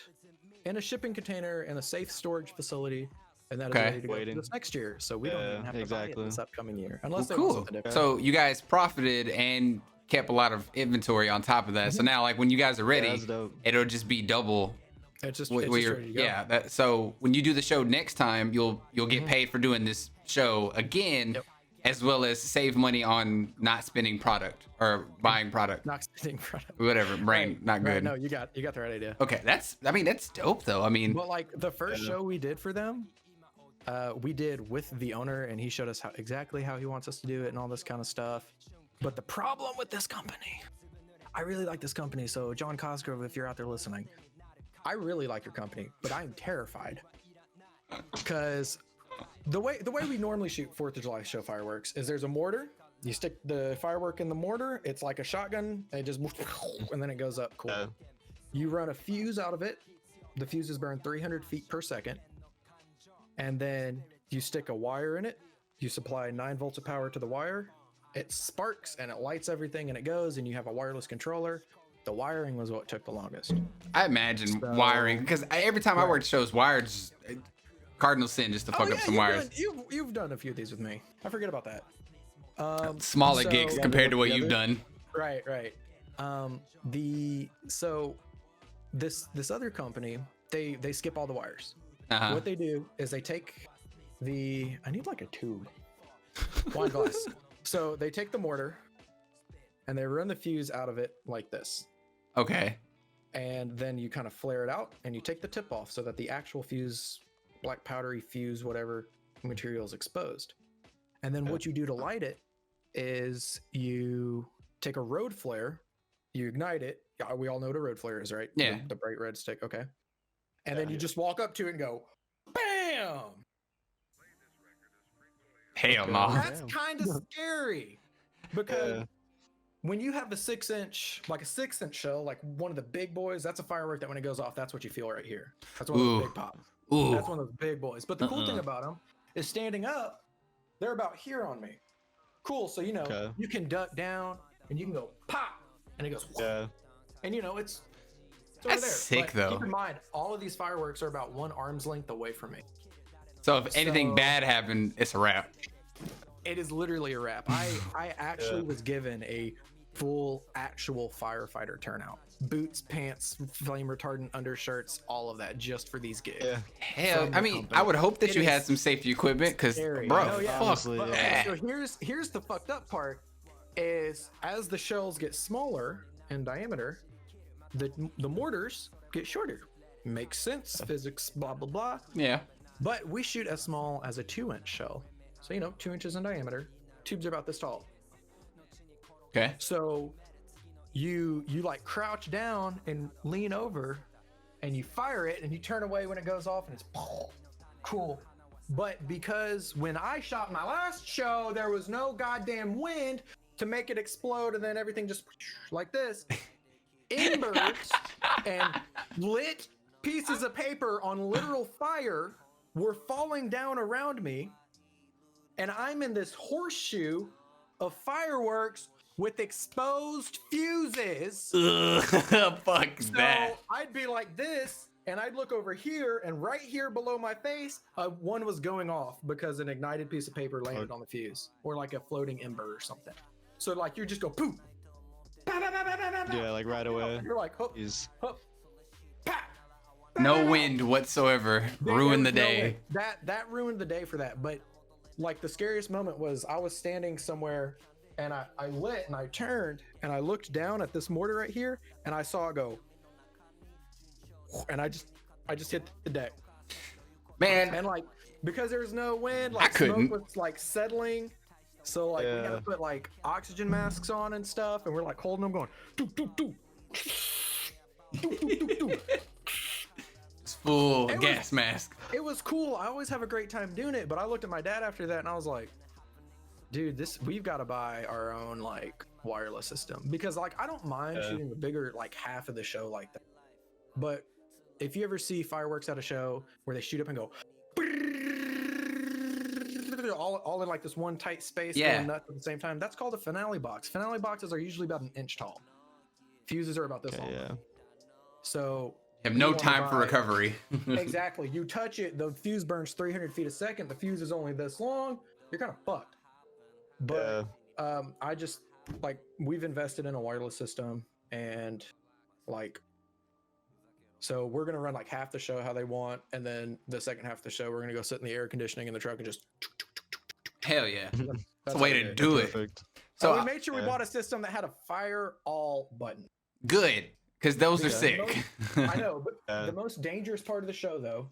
in a shipping container in a safe storage facility, and that is Okay. ready to go for Waiting. this next year. So we don't Yeah, even have to buy it exactly. this upcoming year, Well, unless they want cool. something different. So you guys profited and kept a lot of inventory on top of that. So now, like when you guys are ready, that's dope. it'll just be double. it's just Where you're, ready to go. yeah. That, so when you do the show next time, you'll get paid for doing this show again, Yep. as well as save money on not spending product or buying product. Not spending product. Whatever, brain Right, not good. Right, no, you got the right idea. Okay, that's dope though. I mean, But like the first show we did for them, we did with the owner, and he showed us exactly how he wants us to do it and all this kind of stuff. But the problem with this company, I really like this company. So John Cosgrove, if you're out there listening, I really like your company, but I'm terrified because the way we normally shoot 4th of July show fireworks is there's a mortar. You stick the firework in the mortar. It's like a shotgun. And it just and then it goes up. Cool. Yeah. You run a fuse out of it. The fuses burn 300 feet per second. And then you stick a wire in it. You supply 9 volts of power to the wire. It sparks and it lights everything and it goes, and you have a wireless controller. The wiring was what took the longest. I imagine wiring, because every time I work shows, wires cardinal sin just to fuck up some wires. You've done a few of these with me. I forget about that. Smaller so- gigs compared to what you've done. Right. This other company, they skip all the wires. Uh-huh. What they do is they take I need like a tube. Wine glass. So they take the mortar and they run the fuse out of it like this. Okay. And then you kind of flare it out and you take the tip off so that the actual fuse, black powdery fuse, whatever material is exposed. And then what you do to light it is you take a road flare, you ignite it. Yeah, we all know what a road flare is, right? Yeah. The bright red stick. Okay. And then you just walk up to it and go, bam! Hell no. That's Damn. kind of scary because when you have a 6-inch shell, like one of the big boys, that's a firework that when it goes off, that's what you feel right here. That's one of those big pops. Ooh. That's one of those big boys. But the cool thing about them is standing up, they're about here on me. Cool. So, you can duck down and you can go pop and it goes, Yeah. and it's over That's there. sick, But though. Keep in mind, all of these fireworks are about 1 arm's length away from me. So if anything So- bad happened, it's a wrap. It is literally a wrap. I actually was given a full actual firefighter turnout. Boots, pants, flame retardant undershirts, all of that just for these gigs. Yeah. Hell, From I the mean, company. I would hope that It you is had some safety equipment, because, scary. bro, No, yeah. fuck Honestly, But, that. okay, so here's the fucked up part is as the shells get smaller in diameter, the mortars get shorter. Makes sense, physics, blah blah blah. Yeah. But we shoot as small as a 2-inch shell. So 2 inches in diameter. Tubes are about this tall. Okay. So you like crouch down and lean over and you fire it and you turn away when it goes off and it's cool. But because when I shot my last show, there was no goddamn wind to make it explode and then everything just like this. Embers and lit pieces of paper on literal fire were falling down around me. And I'm in this horseshoe of fireworks with exposed fuses. Fuck So that. I'd be like this, and I'd look over here, and right here below my face, one was going off because an ignited piece of paper landed on the fuse, or like a floating ember or something. So like you just go poof. Yeah, like right away. You're like, hook, He's hook, pat. No wind whatsoever. There Ruined the was no day. way. That ruined the day for that. But like the scariest moment was I was standing somewhere and I lit and I turned and I looked down at this mortar right here and I saw it go. And I just hit the deck. Man, And like because there was no wind, I like couldn't. smoke was like settling. So like we Yeah. gotta put like oxygen masks on and stuff, and we're like holding them going. Doo, doo, doo. Doo, doo, doo, doo. it's full It was- gas mask. It was cool. I always have a great time doing it, but I looked at my dad after that and I was like, dude, we've got to buy our own like wireless system because like I don't mind shooting the bigger like half of the show like that. But if you ever see fireworks at a show where they shoot up and go all in like this one tight space, Yeah. going nuts at the same time. That's called a finale box. Finale boxes are usually about an inch tall. Fuses are about this long. Yeah. So You have you no wanna time for buy- recovery. Exactly. You touch it, the fuse burns 300 feet a second. The fuse is only this long. You're kind of fucked. But I just like we've invested in a wireless system, and like so we're gonna run like half the show how they want, and then the second half of the show we're gonna go sit in the air conditioning in the truck and just. Hell yeah. That's It's a how way we to did it. do it. Perfect. So we made sure we bought a system that had a fire all button. good, because those are Because sick. I know, but the most dangerous part of the show though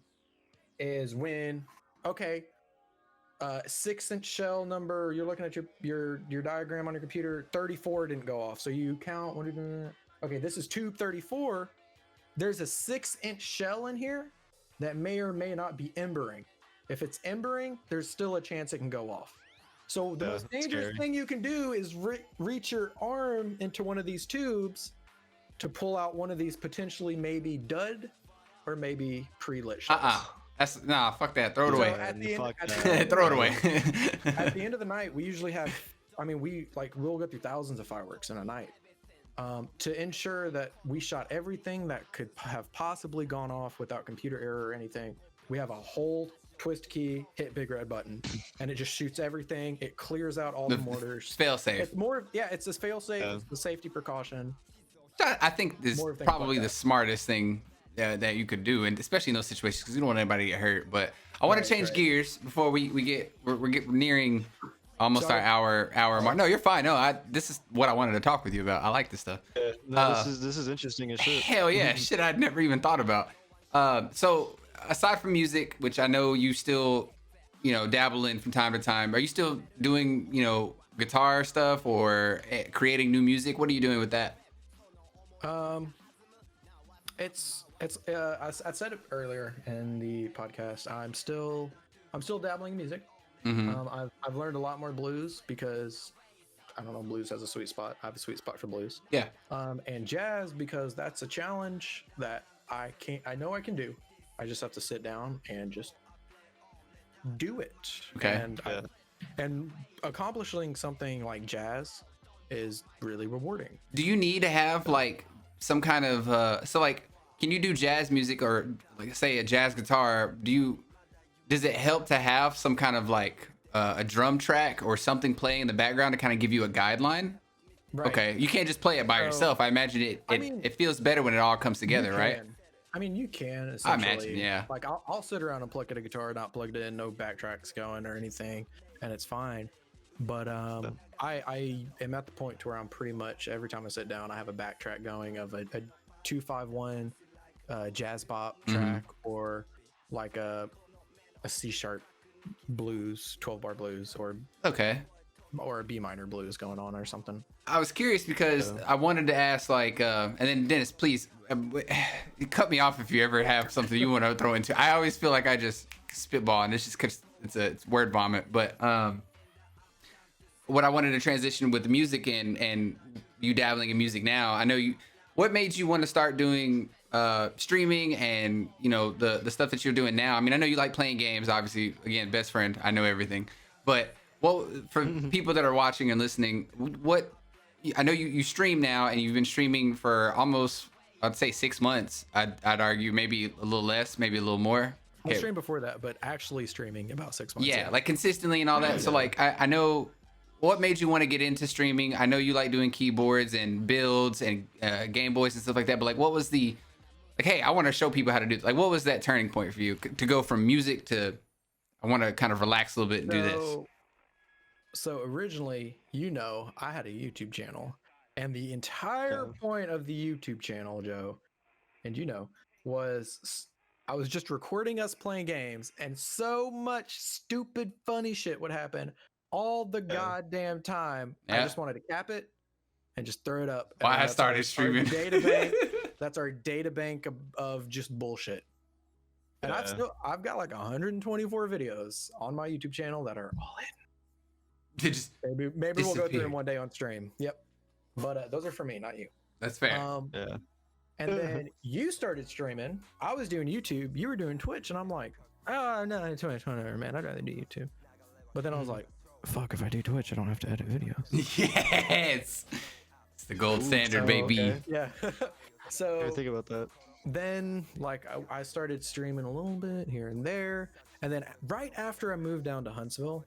is when 6-inch shell number, you're looking at your diagram on your computer, 34 didn't go off, so you count okay, this is tube 34. There's a 6-inch shell in here that may or may not be embering. If it's embering, there's still a chance it can go off. So the most dangerous thing you can do is reach your arm into one of these tubes to pull out one of these potentially maybe dud or maybe pre-lit shells. That's fuck that. Throw it away. Throw it away. At the end of the night, we usually have, we'll go through thousands of fireworks in a night. To ensure that we shot everything that could have possibly gone off without computer error or anything, we have a hold, twist key, hit big red button, and it just shoots everything. It clears out all the mortars. Fail safe. It's more, it's a fail safe, it's the safety precaution. I think this is probably the smartest thing that you could do, and especially in those situations because you don't want anybody to get hurt. But I want to change gears before we're nearing almost our hour mark. No, you're fine. No, this is what I wanted to talk with you about. I like this stuff. This is interesting as shit. Hell yeah, shit I'd never even thought about. So aside from music, which I know you still, dabble in from time to time, are you still doing, guitar stuff or creating new music? What are you doing with that? I said it earlier in the podcast. I'm still dabbling in music. Mm-hmm. I've learned a lot more blues because I don't know, blues has a sweet spot. I have a sweet spot for blues. Yeah. And jazz because that's a challenge that I know I can do. I just have to sit down and just do it. Okay. And accomplishing something like jazz is really rewarding. Do you need to have like some kind of can you do jazz music or like say a jazz guitar? Does it help to have some kind of like a drum track or something playing in the background to kind of give you a guideline? Right. Okay, you can't just play it by yourself. I imagine it feels better when it all comes together, right? I mean, you can essentially. I imagine, yeah. Like I'll sit around and pluck at a guitar, not plugged in, no backtracks going or anything, and it's fine. But I am at the point to where I'm pretty much every time I sit down, I have a backtrack going of a 251 jazz bop track or like a C sharp blues, 12-bar blues, or a B minor blues going on or something. I was curious because I wanted to ask and then Dennis, please cut me off if you ever have something you want to throw into. I always feel like I just spitball and it's just because it's word vomit. But what I wanted to transition with the music and you dabbling in music now, I know what made you want to start doing streaming and the stuff that you're doing now? I mean, I know you like playing games, obviously. Again, best friend, I know everything. But for people that are watching and listening, I know you stream now and you've been streaming for almost, I'd say 6 months. I'd argue maybe a little less, maybe a little more. I streamed before that, but actually streaming about 6 months. Yeah, like consistently and all that. So like I know. What made you want to get into streaming? I know you like doing keyboards and builds and Game Boys and stuff like that, but like what was hey, I want to show people how to do it. Like what was that turning point for you to go from music to I want to kind of relax a little bit and do this? So originally, I had a YouTube channel, and the entire point of the YouTube channel, Joe, and was I was just recording us playing games, and so much stupid funny shit would happen all the goddamn time. I just wanted to cap it and just throw it up. Why I started streaming. That's our data bank of just bullshit. And I've got like 124 videos on my YouTube channel that are all in. Maybe we'll go through them one day on stream. Yep. But those are for me, not you. That's fair. And then you started streaming. I was doing YouTube. You were doing Twitch, and I'm like, oh no, Twitch, whatever, man. I'd rather do YouTube. But then I was like, fuck, if I do Twitch, I don't have to edit videos. Yes, it's the gold standard, So, baby. okay. Yeah. So I think about that. then like I started streaming a little bit here and there, and then right after I moved down to Huntsville,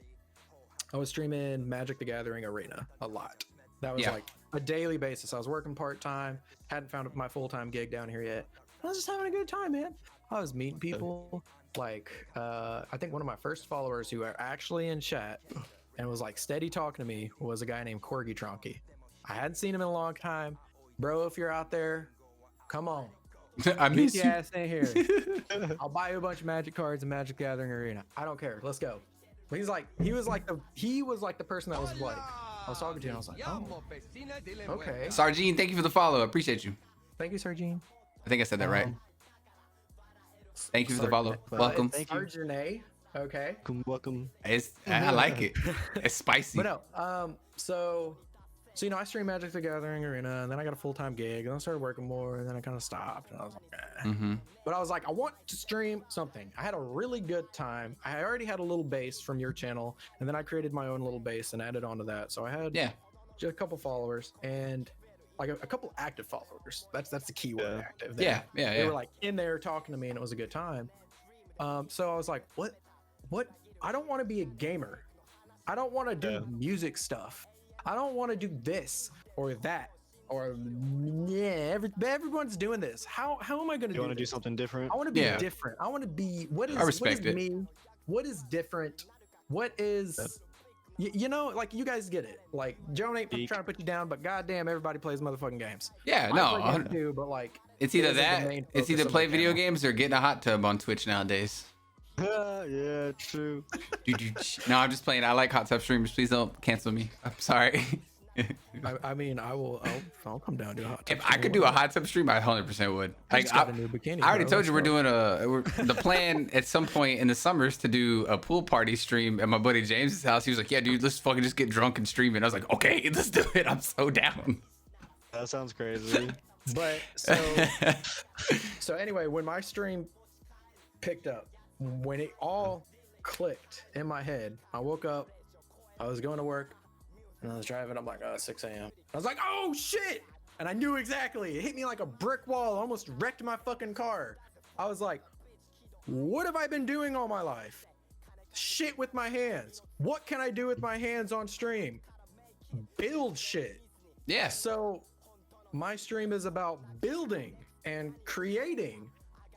I was streaming Magic the Gathering Arena a lot. That was Yeah. like a daily basis. I was working part-time, hadn't found my full-time gig down here yet. I was just having a good time, man. I was meeting people. Like I think one of my first followers who are actually in chat and was like steady talking to me was a guy named Corgi Tronky. I hadn't seen him in a long time. Bro, if you're out there, come on. I Get miss your you. ass in here. I'll buy you a bunch of Magic cards in Magic Gathering Arena. I don't care. Let's go. But he was like the person that was like, I was talking to, and I was like, oh, okay. Sargine, thank you for the follow. I appreciate you. Thank you, Sargine. I think I said that right. Thank you for the follow. Sargine. Welcome. Thank you. Sargine. Okay. Welcome. I like it. It's spicy. But no, so you know, I stream Magic the Gathering Arena, and then I got a full-time gig, and I started working more, and then I kind of stopped, and I was like, eh. Mm-hmm. But I was like, I want to stream something. I had a really good time. I already had a little base from your channel, and then I created my own little base and added onto that. So I had just a couple followers and like a couple active followers. That's the key word, active. They were like in there talking to me, and it was a good time. So I was like, what? I don't want to be a gamer. I don't want to do music stuff. I don't want to do this or that or everyone's doing this. How am I going to do? You want to do something different? I want to be different. I want to be what is me? What is different? What is you know, like you guys get it. Like Joan ain't trying to put you down, but goddamn, everybody plays motherfucking games. Yeah, I play games too, but like it's either that, it's either play video games or getting a hot tub on Twitch nowadays. Yeah, true. No, I'm just playing. I like hot tub streamers. Please don't cancel me. I'm sorry. I mean, I'll come down to a hot tub. If I could do a hot tub stream, I 100% would. Like, got a new bikini, I already bro. told you we're doing the plan at some point in the summers to do a pool party stream at my buddy James's house. He was like, "Yeah, dude, let's fucking just get drunk and stream it." I was like, "Okay, let's do it. I'm so down." That sounds crazy. But so anyway, when my stream picked up, when it all clicked in my head, I woke up, I was going to work, and I was driving. I'm like, 6 a.m. I was like, oh shit! And I knew exactly. It hit me like a brick wall. Almost wrecked my fucking car. I was like, what have I been doing all my life? Shit with my hands. What can I do with my hands on stream? Build shit. Yeah. So my stream is about building and creating,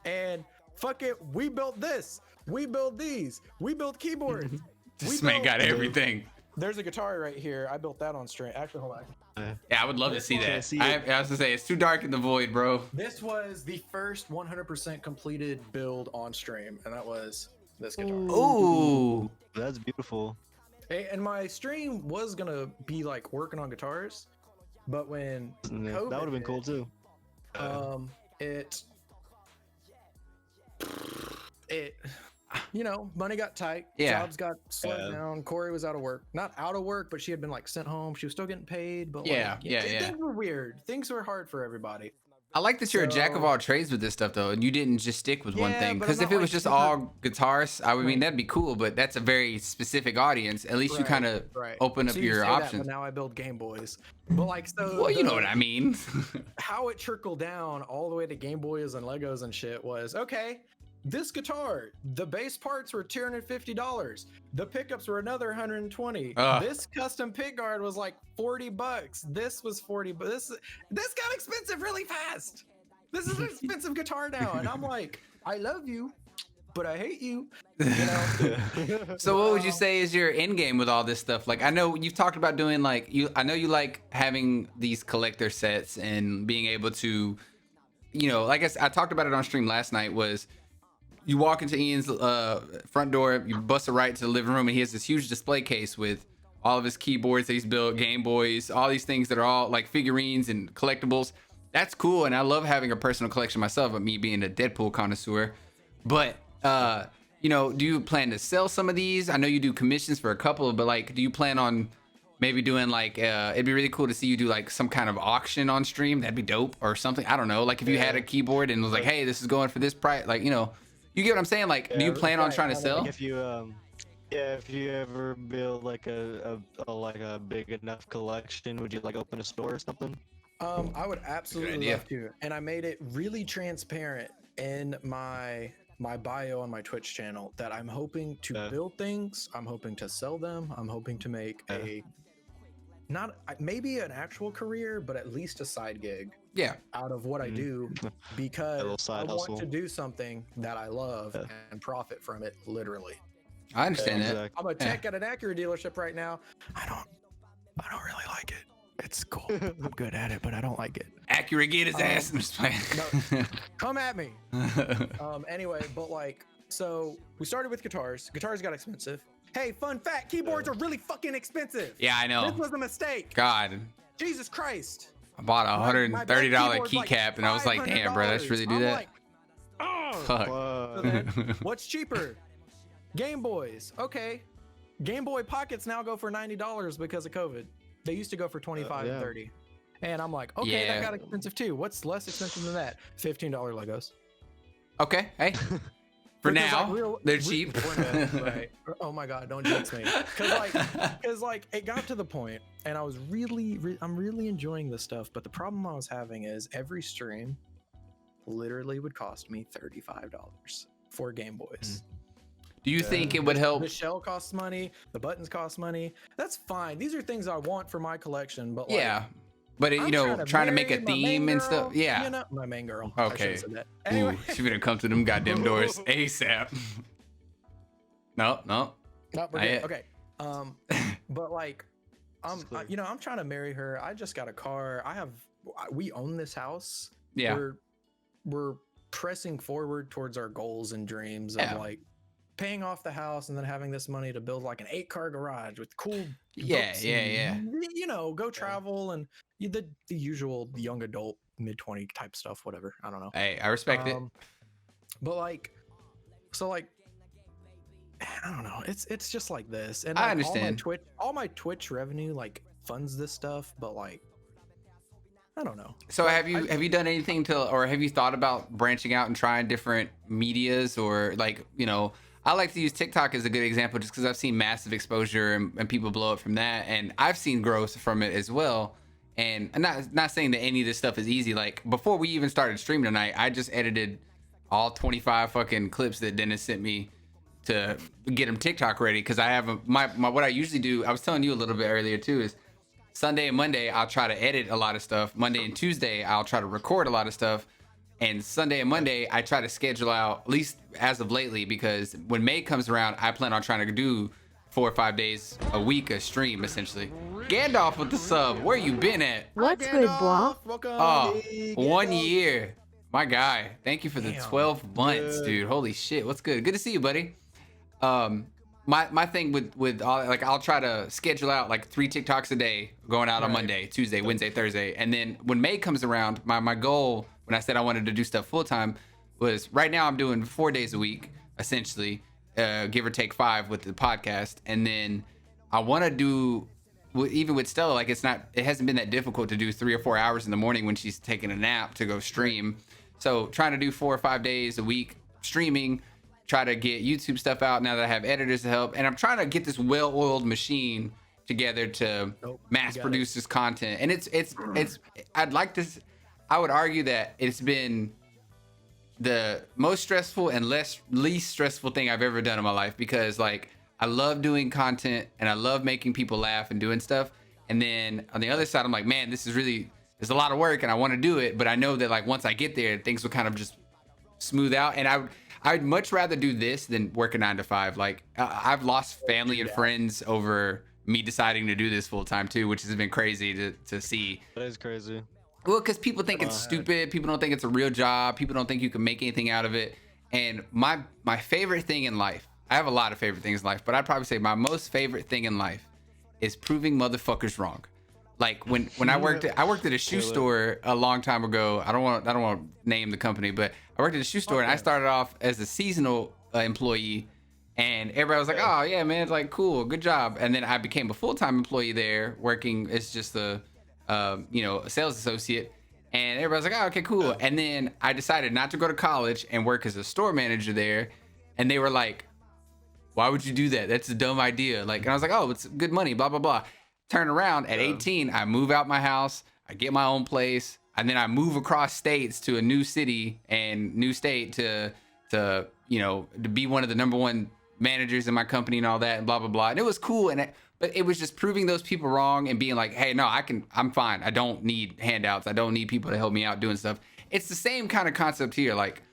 and fuck it, we built this, we built these, we built keyboards. This man got everything. There's a guitar right here. I built that on stream. Actually, hold on. Yeah, I would love to see that. I was gonna say it's too dark in the void, bro. This was the first 100% completed build on stream, and that was this guitar. Ooh, That's beautiful. And my stream was gonna be like working on guitars, but when Yeah, COVID that would have been cool hit, too. it you know, money got tight, jobs got slowed down. Corey was out of work, not out of work, but she had been like sent home. She was still getting paid, but things were weird. Things were hard for everybody. I like that you're a jack of all trades with this stuff though, and you didn't just stick with one thing. Because if it was just all guitars, I mean that'd be cool, but that's a very specific audience. At least you kind of open up your options. But now I build Game Boys, but like so. Well, you know what I mean. How it trickled down all the way to Game Boys and Legos and shit was okay. This guitar, the bass parts were $250. The pickups were another $120. This custom pick guard was like $40. This was $40. But this got expensive really fast. This is an expensive guitar now, and I'm like, I love you, but I hate you. You know? So what would you say is your end game with all this stuff? Like, I know you've talked about doing I know you like having these collector sets and being able to, you know, like I talked about it on stream last night was. You walk into Ian's front door, you bust a right to the living room, and he has this huge display case with all of his keyboards that he's built, Game Boys, all these things that are all like figurines and collectibles. That's cool, and I love having a personal collection myself, of me being a Deadpool connoisseur. But, you know, do you plan to sell some of these? I know you do commissions for a couple, but like, do you plan on maybe doing like, it'd be really cool to see you do like some kind of auction on stream. That'd be dope, or something. I don't know. Like if you had a keyboard and was like, hey, this is going for this price, like, you know. You get what I'm saying? Like, do you plan on trying to sell? Like if you Yeah, if you ever build like a big enough collection, would you like open a store or something? I would absolutely idea. love to, and I made it really transparent in my bio on my Twitch channel that I'm hoping to build things. I'm hoping to sell them. I'm hoping to make a not maybe an actual career, but at least a side gig Yeah. out of what I do, because little side I hustle. want to do something that I love and profit from it, literally. I understand that. Exactly. I'm a tech at an Acura dealership right now. I don't really like it. It's cool. I'm good at it, but I don't like it. Accurate, get his ass. I'm just playing. Come at me. Anyway, but like, so we started with guitars. Guitars got expensive. Hey, fun fact, keyboards are really fucking expensive. Yeah, I know. This was a mistake. God, Jesus Christ. I bought a My $130 keyboard's like keycap, and I was like, damn, bro, let's really do I'm that. like, oh. Fuck. So then, what's cheaper? Game Boys. Okay. Game Boy Pockets now go for $90 because of COVID. They used to go for 25 and 30. And I'm like, okay, Yeah. that got expensive too. What's less expensive than that? $15 Legos. Okay, hey. For Because, now, like, they're cheap. Right. Oh my God, don't jinx me. Because like it got to the point, and I was I'm really enjoying this stuff. But the problem I was having is every stream literally would cost me $35 for Game Boys. Do you think it would help? The shell costs money. The buttons cost money. That's fine. These are things I want for my collection. But like, Yeah. But, you I'm know, trying to make a marry my main theme and girl, stuff. Yeah. You know, my main girl. Okay. I should've said that. Anyway. Ooh, she better come to them goddamn doors ASAP. No. No, we're Not good. yet. Okay. But like, you know, I'm trying to marry her. I just got a car. We own this house. Yeah. We're pressing forward towards our goals and dreams Yeah. of like paying off the house and then having this money to build like an 8-car garage with cool. Yeah, boats yeah, and, you know, go travel and the usual young adult mid-20 type stuff, whatever. I don't know. Hey, I respect it. But like, so like, I don't know. It's just like this, and I like, understand. All my Twitch revenue like funds this stuff, but like, I don't know. So Like, have you done anything or have you thought about branching out and trying different medias, or like, you know, I like to use TikTok as a good example just because I've seen massive exposure and people blow up from that, and I've seen growth from it as well. And I'm not saying that any of this stuff is easy. Like before we even started streaming tonight, I just edited all 25 fucking clips that Dennis sent me to get him TikTok ready, because I have my what I usually do. I was telling you a little bit earlier too, is Sunday and Monday I'll try to edit a lot of stuff. Monday and Tuesday I'll try to record a lot of stuff, and Sunday and Monday I try to schedule out, at least as of lately, because when May comes around I plan on trying to do 4 or 5 days a week a stream essentially. Gandalf with the sub, where you been at? What's good, boy? Welcome. Oh, Hey, 1 Gandalf. year, my guy. Thank you for the Damn. 12 months, Good. dude. Holy shit, what's good? Good to see you, buddy. My thing with all, like, I'll try to schedule out like 3 TikToks a day going out on Right. Monday, Tuesday, Wednesday, Thursday, and then when May comes around, my goal when I said I wanted to do stuff full time was, right now I'm doing 4 days a week essentially, give or take 5 with the podcast, and then I want to do, even with Stella, like it hasn't been that difficult to do 3 or 4 hours in the morning when she's taking a nap to go stream. So trying to do 4 or 5 days a week streaming, try to get YouTube stuff out now that I have editors to help, and I'm trying to get this well-oiled machine together to mass produce this content. And it's I would argue that it's been the most stressful and least stressful thing I've ever done in my life, because like I love doing content and I love making people laugh and doing stuff. And then on the other side, I'm like, man, there's a lot of work and I want to do it, but I know that like once I get there, things will kind of just smooth out. And I'd much rather do this than work a 9 to 5. Like I've lost family and friends over me deciding to do this full time too, which has been crazy to see. That is crazy. Well, because people think it's stupid. People don't think it's a real job. People don't think you can make anything out of it. And my favorite thing in life, I have a lot of favorite things in life, but I'd probably say my most favorite thing in life is proving motherfuckers wrong. Like when I worked at a shoe store a long time ago. I don't want to name the company, but I worked at a shoe store and I started off as a seasonal employee, and everybody was like, "Oh yeah, man, it's like cool, good job." And then I became a full-time employee there, working as just a sales associate. And everybody's like, "Oh, okay, cool." And then I decided not to go to college and work as a store manager there, and they were like, Why would you do that? That's a dumb idea. Like, and I was like, oh, it's good money, blah, blah, blah. Turn around at 18, I move out my house, I get my own place, and then I move across states to a new city and new state to you know, to be one of the #1 managers in my company and all that and blah, blah, blah. And it was cool. But it was just proving those people wrong and being like, hey, no, I'm fine. I don't need handouts. I don't need people to help me out doing stuff. It's the same kind of concept here. Like,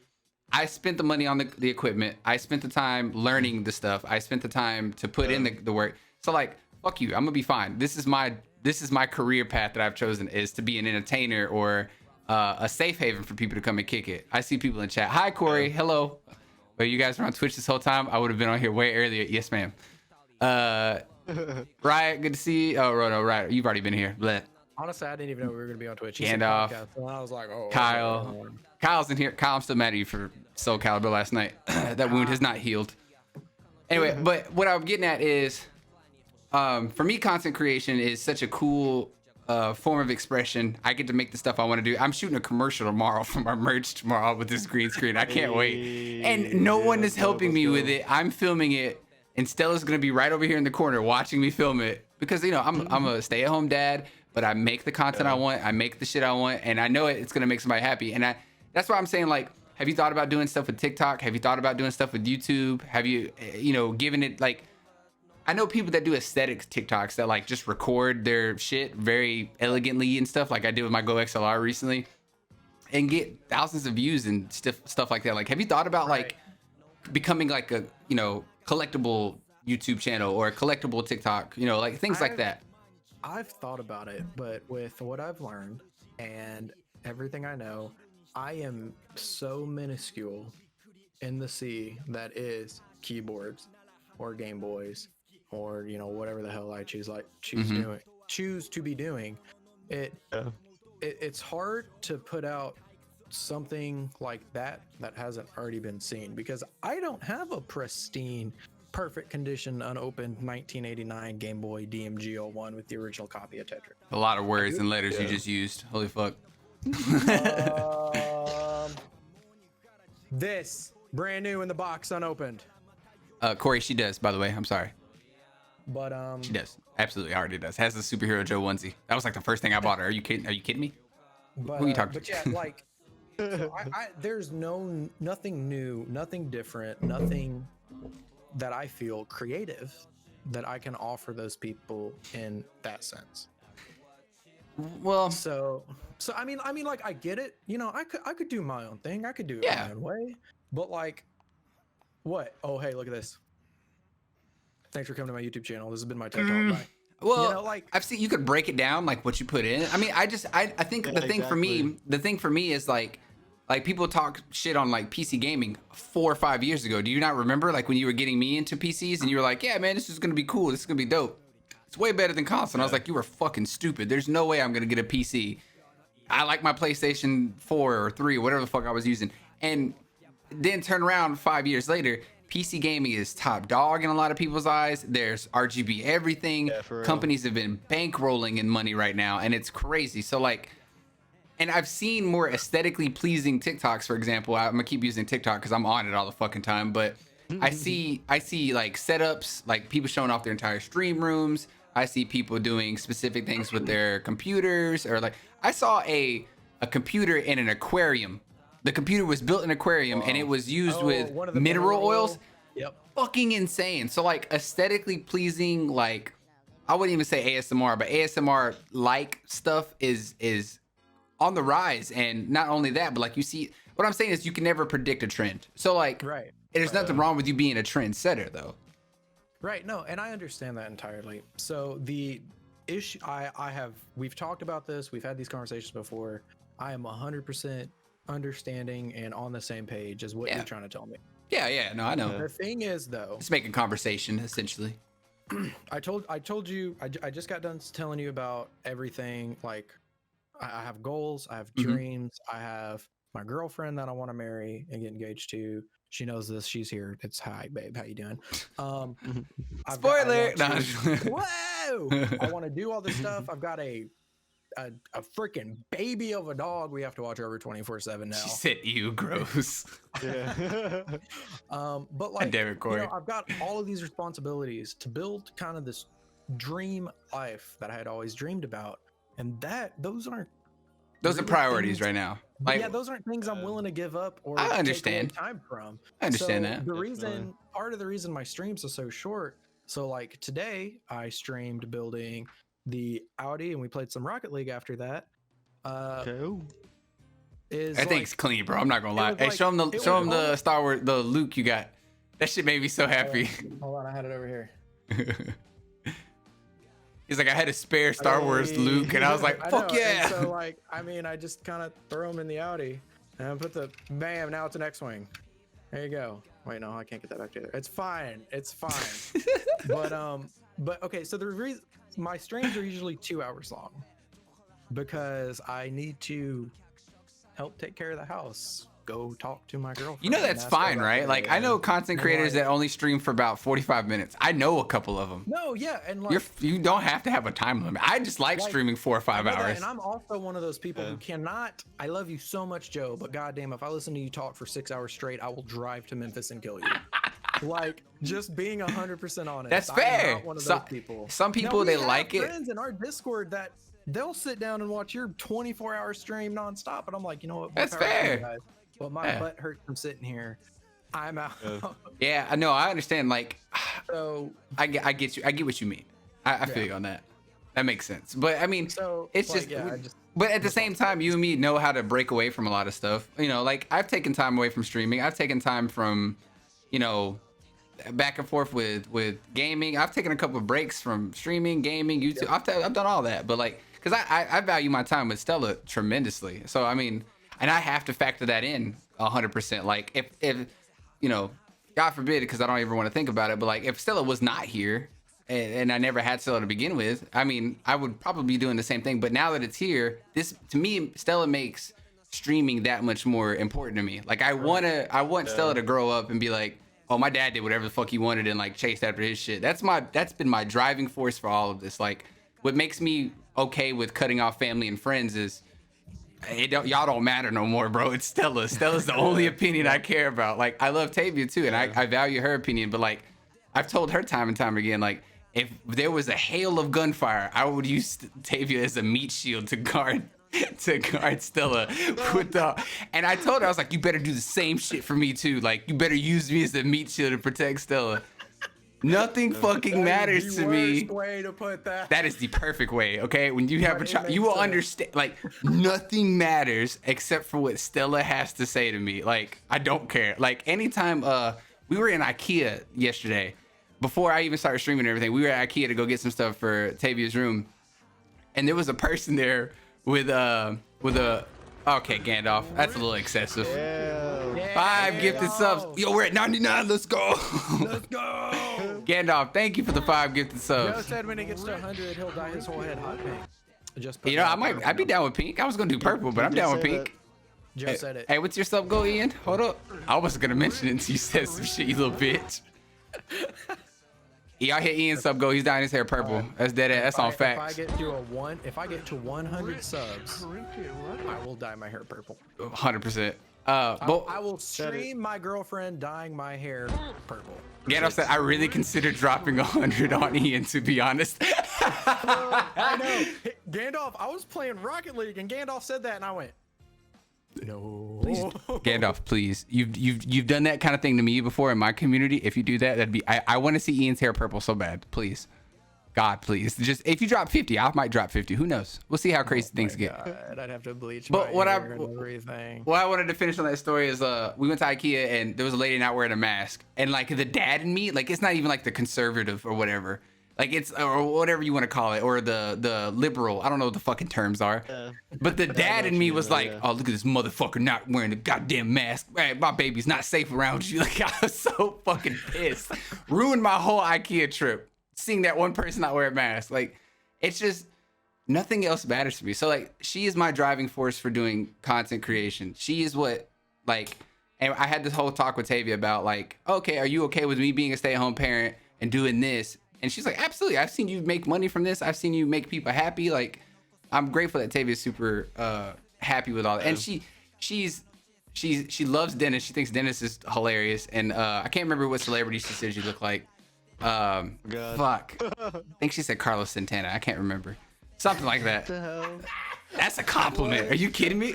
I spent the money on the equipment. I spent the time learning the stuff. I spent the time to put in the work. So like, fuck you. I'm gonna be fine. This is my career path that I've chosen, is to be an entertainer or a safe haven for people to come and kick it. I see people in chat. Hi, Corey. Hello. Well, you guys were on Twitch this whole time. I would have been on here way earlier. Yes, ma'am. Riot, good to see you. Oh, no, Riot, you've already been here. Bleh. Honestly, I didn't even know we were gonna be on Twitch. Gandalf. So I was like, oh. Kyle. Kyle's in here. Kyle, I'm still mad at you for Soul Calibur last night. That wound has not healed. Anyway, but what I'm getting at is, for me, content creation is such a cool form of expression. I get to make the stuff I want to do. I'm shooting a commercial tomorrow from our merch tomorrow with this green screen. I can't wait. And no one is helping me with it. I'm filming it, and Stella's gonna be right over here in the corner watching me film it, because you know I'm a stay-at-home dad, but I make the content I want. I make the shit I want, and I know it's gonna make somebody happy. And that's why I'm saying, like, have you thought about doing stuff with TikTok? Have you thought about doing stuff with YouTube? Have you, you know, given it, like, I know people that do aesthetics TikToks that like just record their shit very elegantly and stuff, like I did with my Go XLR recently, and get thousands of views and stuff like that. Like, have you thought about like becoming like a, you know, collectible YouTube channel or a collectible TikTok, you know, like things like that? I've thought about it, but with what I've learned and everything I know, I am so minuscule in the sea that is keyboards or Game Boys or, you know, whatever the hell I choose to be doing it. It's hard to put out something like that hasn't already been seen, because I don't have a pristine, perfect condition, unopened 1989 Game Boy DMG01 with the original copy of Tetris. A lot of words and letters you just used. Holy fuck. This brand new in the box, unopened. Corey, she does, by the way. I'm sorry. But she does. Absolutely already does. Has the Superhero Joe onesie. That was like the first thing I bought her. Are you kidding? Are you kidding me? But, who are you talking but to? yeah, like, so there's nothing new, nothing different, nothing that I feel creative that I can offer those people in that sense. Well, so I mean, like, I get it. You know, I could do my own thing. I could do it my own way. But like, what? Oh, hey, look at this. Thanks for coming to my YouTube channel. This has been my TED Talk. Bye. Well, you know, like, I've seen you could break it down like what you put in. I mean, I think the thing for me is like people talk shit on like PC gaming 4 or 5 years ago. Do you not remember, like, when you were getting me into PCs and you were like, yeah, man, this is gonna be cool. This is gonna be dope. It's way better than console. And I was like, you were fucking stupid. There's no way I'm gonna get a PC. I like my PlayStation 4 or 3 or whatever the fuck I was using. And then turn around 5 years later, PC gaming is top dog in a lot of people's eyes. There's RGB everything. Companies have been bankrolling in money right now, and it's crazy. So like, and I've seen more aesthetically pleasing TikToks, for example. I'm gonna keep using TikTok because I'm on it all the fucking time. But I see like setups, like people showing off their entire stream rooms. I see people doing specific things with their computers, or like I saw a computer in an aquarium. The computer was built in an aquarium, and it was used with mineral oils. Yep. Fucking insane. So like aesthetically pleasing, like I wouldn't even say ASMR, but ASMR like stuff is on the rise. And not only that, but like, you see, what I'm saying is you can never predict a trend. So like, there's nothing wrong with you being a trendsetter though. Right. No, and I understand that entirely. So the issue we've talked about this. We've had these conversations before. I am 100% understanding and on the same page as what you're trying to tell me. Yeah, no, I know. The thing is, though, it's making conversation essentially. I told you, I just got done telling you about everything. Like, I have goals, I have dreams, I have my girlfriend that I want to marry and get engaged to. She knows this. She's here. It's hi, babe. How you doing? Spoiler. Whoa! I want to do all this stuff. I've got a a freaking baby of a dog we have to watch over 24/7 now. She said, "Ew, gross." Yeah. But like, damn it, Corey. I've got all of these responsibilities to build kind of this dream life that I had always dreamed about, and those aren't Those are really priorities things- right now. But Like, yeah, those aren't things I'm willing to give up or I take away understand. time from. I understand So that. the Definitely. reason, part of the reason my streams are so short. So like today, I streamed building the Audi, and we played some Rocket League after that. Okay. Is That thing's like, clean, bro. I'm not gonna lie. was Hey, like- show him it the was Star Wars, the Luke you got. That shit made me so happy. hold on, I had it over here. He's like, I had a spare Star Wars Hey. Luke, and I was like, I fuck know, yeah. and so like, I mean, I just kind of throw them in the Audi, and I put the bam. Now it's an X-wing. There you go. Wait, no, I can't get that back together. It's fine. It's fine. but okay. So the reason my streams are usually 2 hours long because I need to help take care of the house. Go talk to my girlfriend. You know that's ask her fine, about right? her Like, day. I know content And, creators like- that only stream for about 45 minutes. I know a couple of them. No, yeah, and like You don't have to have a time limit. I just like Like, streaming 4 or 5 I know that, hours. and I'm also one of those people Yeah. who cannot. I love you so much, Joe, but goddamn, if I listen to you talk for 6 hours straight, I will drive to Memphis and kill you. Like, just being 100% honest. That's I'm fair. not one of Some- those people. some people, Now, we they have like it. Friends in our Discord that they'll sit down and watch your 24-hour stream nonstop, and I'm like, you know what? more That's power to you fair. guys. But my Yeah. butt hurts from sitting here. I'm out. Yeah, I know. I understand. Like, so, I get you. I get what you mean. I feel Yeah. you on that. That makes sense. But I mean, so it's like, just. yeah, I just But at the same time, you and me know how to break away from a lot of stuff. You know, like I've taken time away from streaming. I've taken time from, you know, back and forth with gaming. I've taken a couple of breaks from streaming, gaming, YouTube. I've done all that. But like, because I value my time with Stella tremendously. So I mean, and I have to factor that in 100%. Like if you know, God forbid, because I don't even want to think about it. But like, if Stella was not here, and I never had Stella to begin with, I mean, I would probably be doing the same thing. But now that it's here, this to me, Stella makes streaming that much more important to me. Like I want Stella to grow up and be like, oh, my dad did whatever the fuck he wanted and like chased after his shit. That's been my driving force for all of this. Like, what makes me okay with cutting off family and friends is y'all don't matter no more, bro. It's Stella. Stella's the only opinion I care about. Like, I love Tavia too, and I value her opinion, but like, I've told her time and time again, like, if there was a hail of gunfire, I would use Tavia as a meat shield to guard Stella with the. And I told her, I was like, you better do the same shit for me too. Like, you better use me as a meat shield to protect Stella. Nothing fucking matters to me. Worst way to put that. That is the perfect way, okay? When you have a Right, it child, you makes will sense. understand. Like, nothing matters except for what Stella has to say to me. Like, I don't care. Like, anytime we were in IKEA yesterday, before I even started streaming and everything, we were at IKEA to go get some stuff for Tavia's room, and there was a person there with a. Okay, Gandalf, that's a little excessive. Yeah. 5 gifted subs. Yo, we're at 99. Let's go. Let's go. Gandalf, thank you for the 5 gifted Joe subs. said when he gets to 100, he'll dye his whole head hot pink. Just put You know, that out I'd be there. down with pink. I was gonna do purple, but I'm did down with say pink. Joe said it. Hey, what's your sub go, Ian? Hold up. I wasn't gonna mention it until you said some shit, you little bitch. Y'all hit Ian sub go. He's dyeing his hair purple. That's dead ass. That's on If I facts. get to if I get to 100 subs, I will dye my hair purple. 100%. I But will stream my girlfriend dyeing my hair purple. Gandalf said I really considered dropping 100 on Ian, to be honest. I know. Gandalf, I was playing Rocket League and Gandalf said that and I went, no. Gandalf, please. You've done that kind of thing to me before in my community. If you do that, that'd be. I want to see Ian's hair purple so bad. Please, God, please. Just if you drop 50, I might drop 50. Who knows? We'll see how crazy things get. God, I'd have to bleach But my what hair and everything. What I wanted to finish on that story is we went to IKEA and there was a lady not wearing a mask, and like the dad in me, like it's not even like the conservative or whatever. Like it's or whatever you want to call it, or the liberal. I don't know what the fucking terms are. But the dad in me was like, "Oh, look at this motherfucker not wearing a goddamn mask. Man, my baby's not safe around you." Like I was so fucking pissed. Ruined my whole IKEA trip. Seeing that one person not wear a mask. Like it's just nothing else matters to me. So like she is my driving force for doing content creation. She is what like. And I had this whole talk with Tavia about like, okay, are you okay with me being a stay-at-home parent and doing this? And she's like, absolutely. I've seen you make money from this. I've seen you make people happy. Like, I'm grateful that Tavia's super happy with all that, and she loves Dennis. She thinks Dennis is hilarious, and I can't remember what celebrity she said she looked like. Fuck. I think she said Carlos Santana. I can't remember. Something like that. What the hell? That's a compliment. Are you kidding me?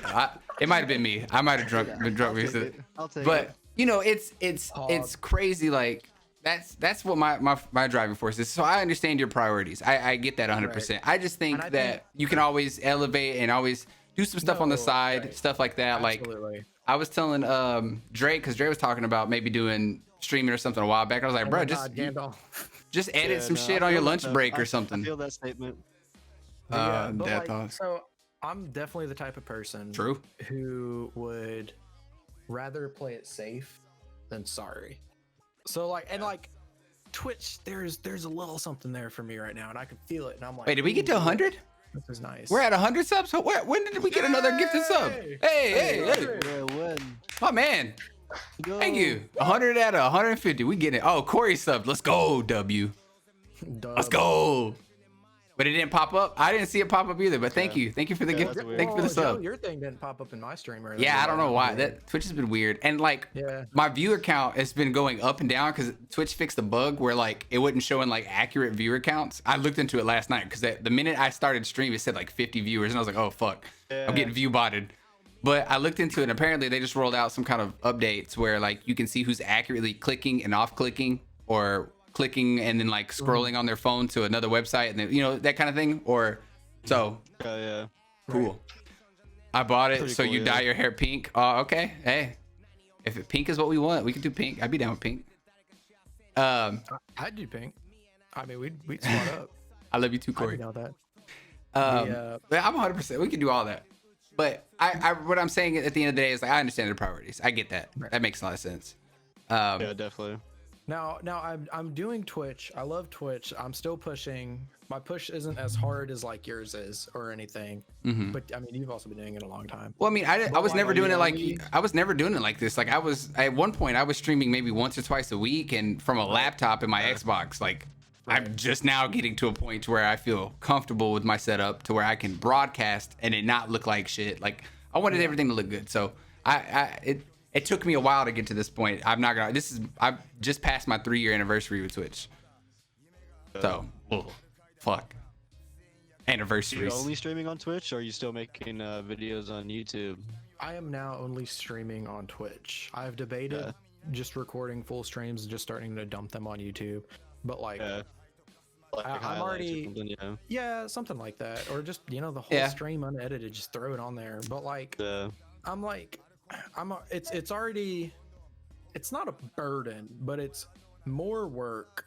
It might have been me. I might have been drunk recently. I'll take But it. you know, it's crazy. Like that's what my driving force is. So I understand your priorities. I get that 100%. I just think that you can always elevate and always do some stuff on the side, stuff like that. Absolutely. Like I was telling Dre, because Dre was talking about maybe doing streaming or something a while back. I was like, bro, just edit some shit on your lunch break or something. I feel that statement. But Dad thoughts. so I'm definitely the type of person who would rather play it safe than sorry. So like Twitch, there's a little something there for me right now, and I can feel it, and I'm like, wait, did we get to 100? This is nice. We're at 100 subs. When did we get another gifted sub? Hey. Yeah, when? My man. Go. Thank you. 100 out of 150. We get it. Oh, Corey subbed. Let's go, W. Let's go. But it didn't pop up. I didn't see it pop up either. But thank you. Thank you for the gift. Thank you for the sub. Your thing didn't pop up in my stream earlier. Yeah, I don't know why. That Twitch has been weird. And like my viewer count has been going up and down because Twitch fixed the bug where like it wasn't showing like accurate viewer counts. I looked into it last night because the minute I started stream, it said like 50 viewers, and I was like, oh fuck, I'm getting view botted. But I looked into it, and apparently they just rolled out some kind of updates where like you can see who's accurately clicking and off clicking, or clicking and then like scrolling on their phone to another website, and then, you know, that kind of thing. Or so Yeah. cool. I bought it. Pretty So cool, you dye your hair pink. Oh, okay. Hey, if pink is what we want, we can do pink. I'd be down with pink. I'd do pink. I mean, we'd swap up. I love you too, Corey. I know that. But I'm 100%. We can do all that. But I what I'm saying at the end of the day is like, I understand the priorities. I get that. That makes a lot of sense. Yeah, definitely. Now I'm doing Twitch. I love Twitch. I'm still pushing. My push isn't as hard as like yours is or anything. But I mean, you've also been doing it a long time. Well, I mean, I was never doing it like I was never doing it like this. Like I was at one point I was streaming maybe once or twice a week, and from a laptop and my Xbox. Like I'm just now getting to a point where I feel comfortable with my setup to where I can broadcast and it not look like shit. Like I wanted everything to look good. So it took me a while to get to this point. I'm not gonna. I've just passed my 3-year anniversary with Twitch. So, fuck. Anniversaries. Are you only streaming on Twitch, or are you still making videos on YouTube? I am now only streaming on Twitch. I've debated just recording full streams and just starting to dump them on YouTube. But like, I'm already something like that, or just, you know, the whole stream unedited, just throw it on there. But like, I'm like, it's already, it's not a burden, but it's more work.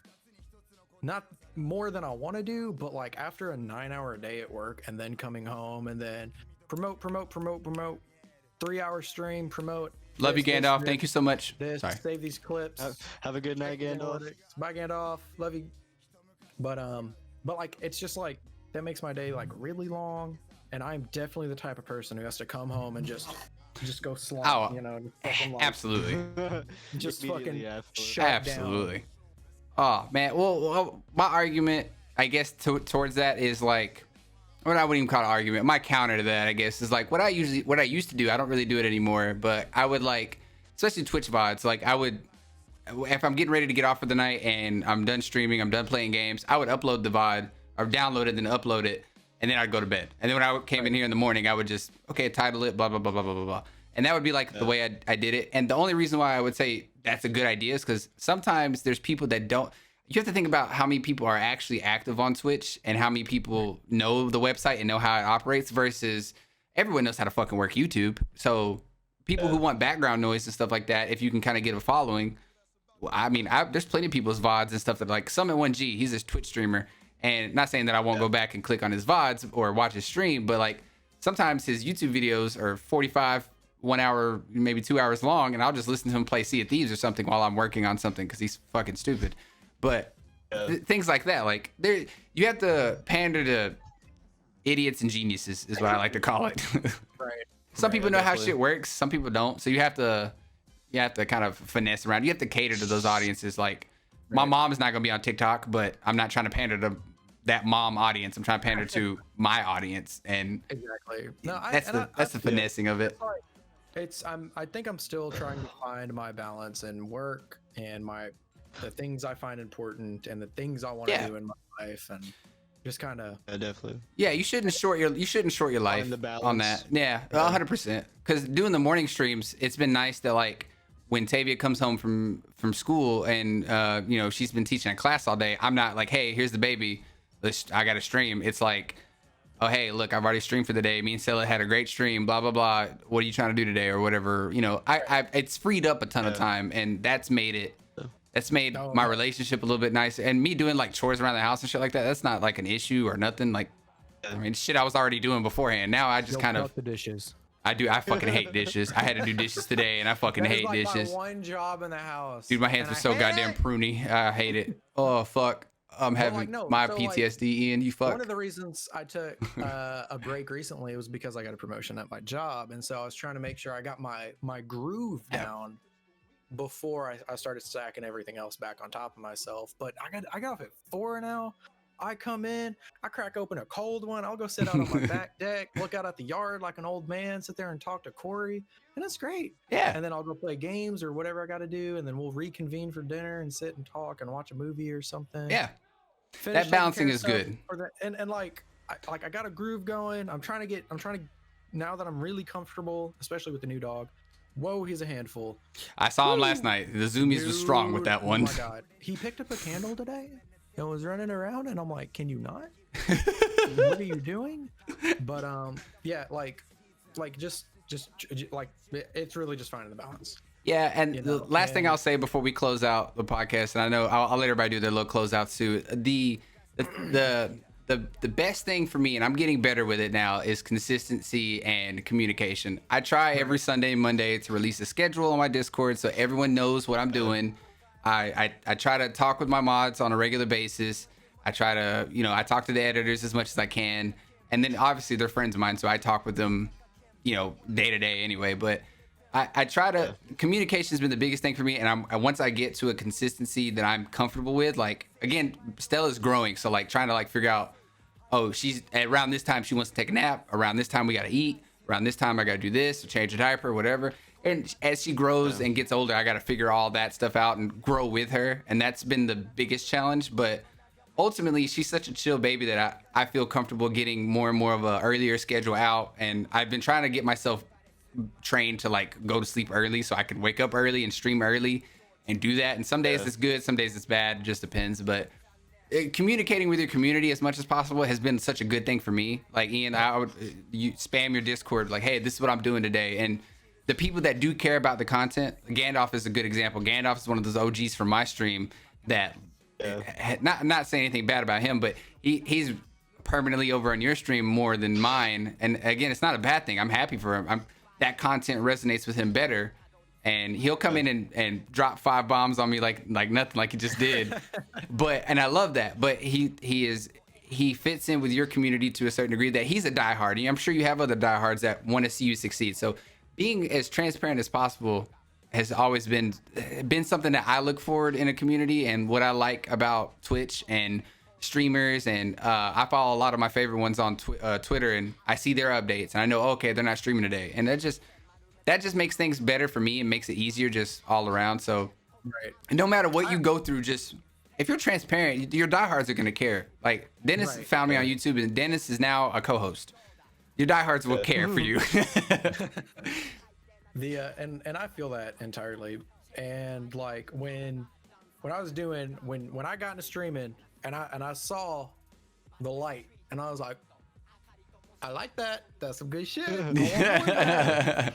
Not more than I want to do, but like after a 9-hour day at work and then coming home and then promote, 3-hour stream, promote. Love you, Gandalf. Thank you so much. Sorry. Save these clips. Have a good night, Gandalf. Bye, Gandalf. Love you. But like, it's just like, that makes my day like really long. And I'm definitely the type of person who has to come home and just go slap, you know, fucking like, absolutely. Just fucking shut absolutely. down. Oh man, well, my argument, I guess, towards that is like, what I wouldn't even call it an argument. My counter to that, I guess, is like what I used to do. I don't really do it anymore, but I would like, especially Twitch VODs. Like I would, if I'm getting ready to get off for the night and I'm done streaming, I'm done playing games, I would upload the VOD or download it, then upload it, and then I'd go to bed. And then when I came in here in the morning, I would just title it, blah blah blah blah blah blah blah, and that would be like the way I did it. And the only reason why I would say that's a good idea is because sometimes there's people that don't. You have to think about how many people are actually active on Twitch and how many people know the website and know how it operates versus everyone knows how to fucking work YouTube. So people who want background noise and stuff like that, if you can kind of get a following, well, I mean, there's plenty of people's VODs and stuff that like Summit1G, he's a Twitch streamer, and not saying that I won't go back and click on his VODs or watch his stream, but like sometimes his YouTube videos are 45, 1 hour, maybe 2 hours long, and I'll just listen to him play Sea of Thieves or something while I'm working on something because he's fucking stupid. But things like that, like you have to pander to idiots and geniuses is what I like to call it. Right. Some people know how shit works, some people don't. So you have to kind of finesse around. You have to cater to those audiences. Like my mom's not gonna be on TikTok, but I'm not trying to pander to that mom audience. I'm trying to pander to my audience, and Exactly. No, that's the finessing of it. I think I'm still trying to find my balance in work and the things I find important and the things I want to do in my life, and just kind of definitely. Yeah, you shouldn't short your life the balance. on that. Yeah, 100%. Because doing the morning streams, it's been nice that like when Tavia comes home from school and you know, she's been teaching a class all day, I'm not like, hey, here's the baby, I got to stream. It's like, oh hey, look, I've already streamed for the day. Me and Stella had a great stream. Blah blah blah. What are you trying to do today or whatever? You know, it's freed up a ton of time, and that's made my relationship a little bit nicer. And me doing like chores around the house and shit like that, that's not like an issue or nothing. Like, I mean, shit I was already doing beforehand. Now I just kind of the dishes. I fucking hate dishes. I had to do dishes today, and I fucking hate like dishes. My one job in the house. Dude, my hands were so goddamn pruny. I hate it. Oh fuck. I'm having my PTSD, Ian. You fuck. One of the reasons I took a break recently was because I got a promotion at my job, and so I was trying to make sure I got my groove down before I started stacking everything else back on top of myself. But I got off at 4 now. I come in, I crack open a cold one. I'll go sit out on my back deck, look out at the yard like an old man, sit there and talk to Corey, and it's great. Yeah. And then I'll go play games or whatever I got to do, and then we'll reconvene for dinner and sit and talk and watch a movie or something. Yeah. That balancing is good. And like I got a groove going. I'm trying to now that I'm really comfortable, especially with the new dog. Whoa, he's a handful. I saw him last night. The zoomies was strong with that one. Oh my god. He picked up a candle today and was running around, and I'm like, can you not? What are you doing? But yeah, like just like it's really just finding the balance. Yeah, and the last thing I'll say before we close out the podcast, and I know I'll let everybody do their little closeouts too. The best thing for me, and I'm getting better with it now, is consistency and communication. I try every Sunday and Monday to release a schedule on my Discord so everyone knows what I'm doing. I try to talk with my mods on a regular basis. I try to, you know, I talk to the editors as much as I can, and then obviously they're friends of mine, so I talk with them, you know, day to day anyway. But I try to, communication has been the biggest thing for me. And once I get to a consistency that I'm comfortable with, like, again, Stella's growing. So like trying to like figure out, oh, she's around this time, she wants to take a nap. Around this time, we got to eat. Around this time, I got to do this or change a diaper or whatever. And as she grows and gets older, I got to figure all that stuff out and grow with her. And that's been the biggest challenge. But ultimately, she's such a chill baby that I feel comfortable getting more and more of a earlier schedule out. And I've been trying to get myself trained to like go to sleep early so I can wake up early and stream early and do that. And some days it's good, some days it's bad, it just depends. But communicating with your community as much as possible has been such a good thing for me. Like Ian, you spam your Discord like, hey, this is what I'm doing today. And the people that do care about the content, Gandalf is a good example. Gandalf is one of those OGs from my stream that not saying anything bad about him, but he's permanently over on your stream more than mine. And again, it's not a bad thing. I'm happy for him. That content resonates with him better, and he'll come in and drop 5 bombs on me like nothing, like he just did. And I love that. But he fits in with your community to a certain degree that he's a diehard. I'm sure you have other diehards that want to see you succeed. So being as transparent as possible has always been something that I look forward in a community, and what I like about Twitch and streamers. And I follow a lot of my favorite ones on Twitter, and I see their updates and I know, okay, they're not streaming today, and that just makes things better for me and makes it easier just all around. So and no matter what you go through, just if you're transparent, your diehards are going to care. Like Dennis found me on YouTube, and Dennis is now a co-host. Your diehards will care for you. And I feel that entirely. And like when I was doing when I got into streaming and I saw the light, and I was like, I like that. That's some good shit. I want more of that.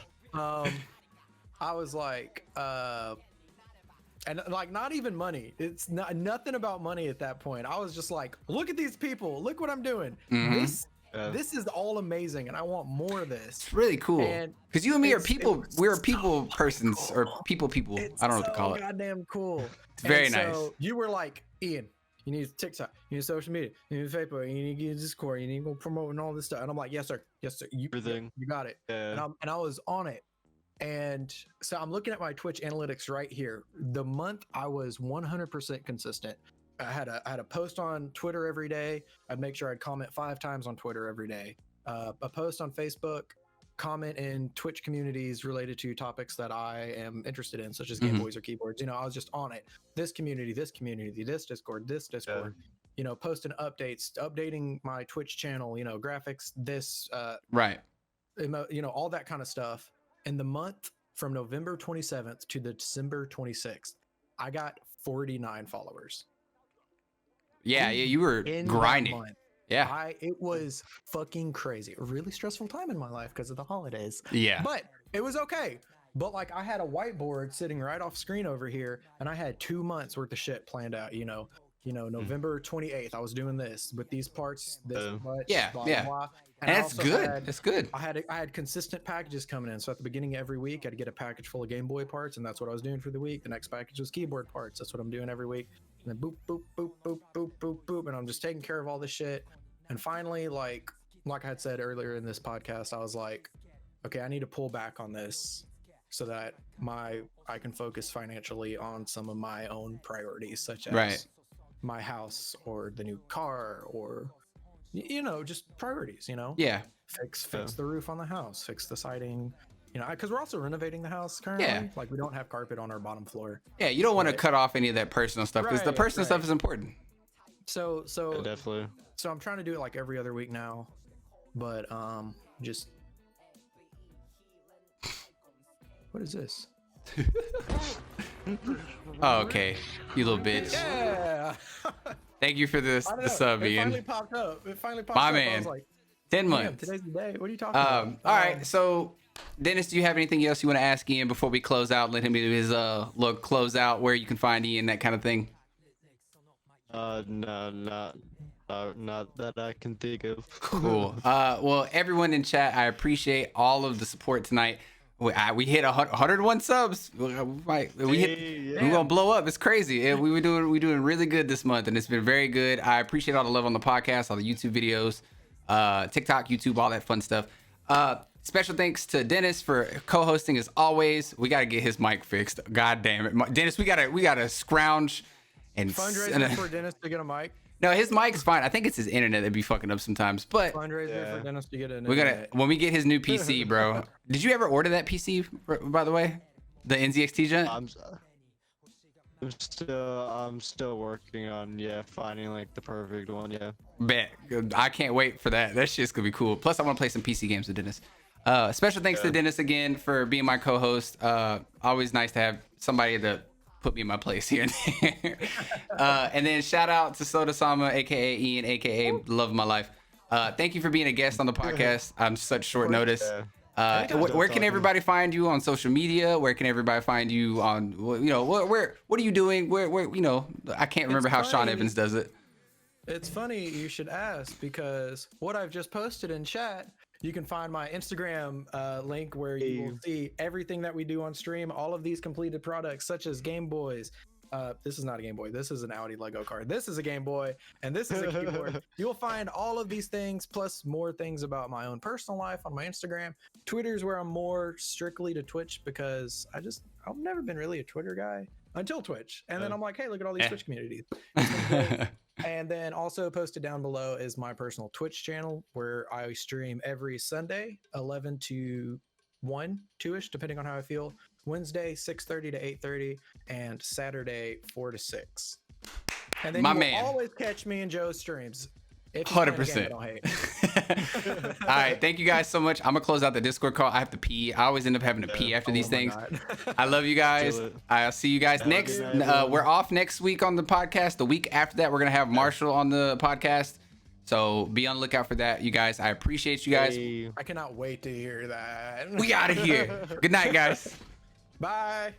I was like, and like not even money. It's nothing about money at that point. I was just like, look at these people. Look what I'm doing. This is all amazing, and I want more of this. It's really cool. Because you and me are people. We're people persons or people. I don't know what to call it. Goddamn cool. It's very nice. So you were like, Ian, you need TikTok, you need social media, you need Facebook, you need to get Discord, you need to go promote and all this stuff. And I'm like, yes, sir. Everything. You got it. Yeah. And I was on it. And so I'm looking at my Twitch analytics right here. The month I was 100% consistent. I had a post on Twitter every day. I'd make sure I'd comment 5 times on Twitter every day. A post on Facebook, comment in Twitch communities related to topics that I am interested in, such as Game Boys or keyboards. You know, I was just on it. This community, this Discord, you know, posting updates, updating my Twitch channel, you know, graphics, right. You know, all that kind of stuff. In the month from November 27th to the December 26th, I got 49 followers. Yeah, you were grinding. Yeah. It was fucking crazy. A really stressful time in my life because of the holidays. Yeah. But it was okay. But like I had a whiteboard sitting right off screen over here, and I had 2 months worth of shit planned out, you know, November 28th, I was doing this with these parts, this much, yeah, blah, yeah. Blah, blah. And that's good. That's good. I had consistent packages coming in. So at the beginning of every week, I'd get a package full of Game Boy parts, and that's what I was doing for the week. The next package was keyboard parts. That's what I'm doing every week. And then boop, boop, boop, boop, boop, boop, boop. And I'm just taking care of all this shit. And finally, like I had said earlier in this podcast, I was like, okay, I need to pull back on this so that I can focus financially on some of my own priorities, such as my house or the new car, or you know, just priorities, you know. Yeah. Fix the roof on the house, fix the siding, you know, because we're also renovating the house currently. Yeah. Like we don't have carpet on our bottom floor. Yeah, you don't want to cut off any of that personal stuff because the personal stuff is important. So definitely. So I'm trying to do it like every other week now, but just what is this? Oh, okay, you little bitch. Yeah. Thank you for the sub, It Ian. finally popped up. My I man. was like, 10 months. Today's the day. What are you talking about? All right. So, Dennis, do you have anything else you want to ask Ian before we close out? Let him do his little close out, where you can find Ian, that kind of thing. No, not that I can think of. Cool. Well, everyone in chat, I appreciate all of the support tonight. We hit 101 subs. We're gonna blow up. It's crazy. We're doing really good this month, and it's been very good. I appreciate all the love on the podcast, all the YouTube videos, TikTok, YouTube, all that fun stuff. Special thanks to Dennis for co-hosting as always. We gotta get his mic fixed. God damn it, Dennis. We gotta scrounge and Fundraiser for Dennis to get a mic. No, his mic's fine. I think it's his internet that'd be fucking up sometimes. But Fundraiser for Dennis to get an when we get his new PC, bro. Did you ever order that PC, by the way? The NZXT Gen? I'm still working on finding like the perfect one. Yeah. Bet. I can't wait for that. That shit's gonna be cool. Plus, I want to play some PC games with Dennis. Special thanks to Dennis again for being my co-host. Always nice to have somebody to put me in my place here and there. And then shout out to SodaSama, aka Ian, aka Love of My Life. Thank you for being a guest on the podcast on such short notice. Where can everybody find you on social media? Where can everybody find you on, what are you doing? Where I can't remember how Sean Evans does it. It's funny you should ask, because what I've just posted in chat, you can find my Instagram link where you will see everything that we do on stream, all of these completed products, such as Game Boys. This is not a Game Boy. This is an Audi Lego car. This is a Game Boy, and this is a keyboard. You'll find all of these things, plus more things about my own personal life on my Instagram. Twitter's where I'm more strictly to Twitch, because I've never been really a Twitter guy until Twitch. And then I'm like, hey, look at all these Twitch communities. And then also posted down below is my personal Twitch channel, where I stream every Sunday, 11 to 1, 2-ish, depending on how I feel. Wednesday, 6:30 to 8:30, and Saturday, 4 to 6. And then you will always catch me in Joe's streams. 100%. All right, thank you guys so much. I'm gonna close out the Discord call. I have to pee. I always end up having to pee after these things. I love you guys. I'll see you guys next. We're off next week on the podcast. The week after that, we're gonna have Marshall on the podcast. So be on the lookout for that, you guys. I appreciate you guys. I cannot wait to hear that. We out of here. Good night, guys. Bye.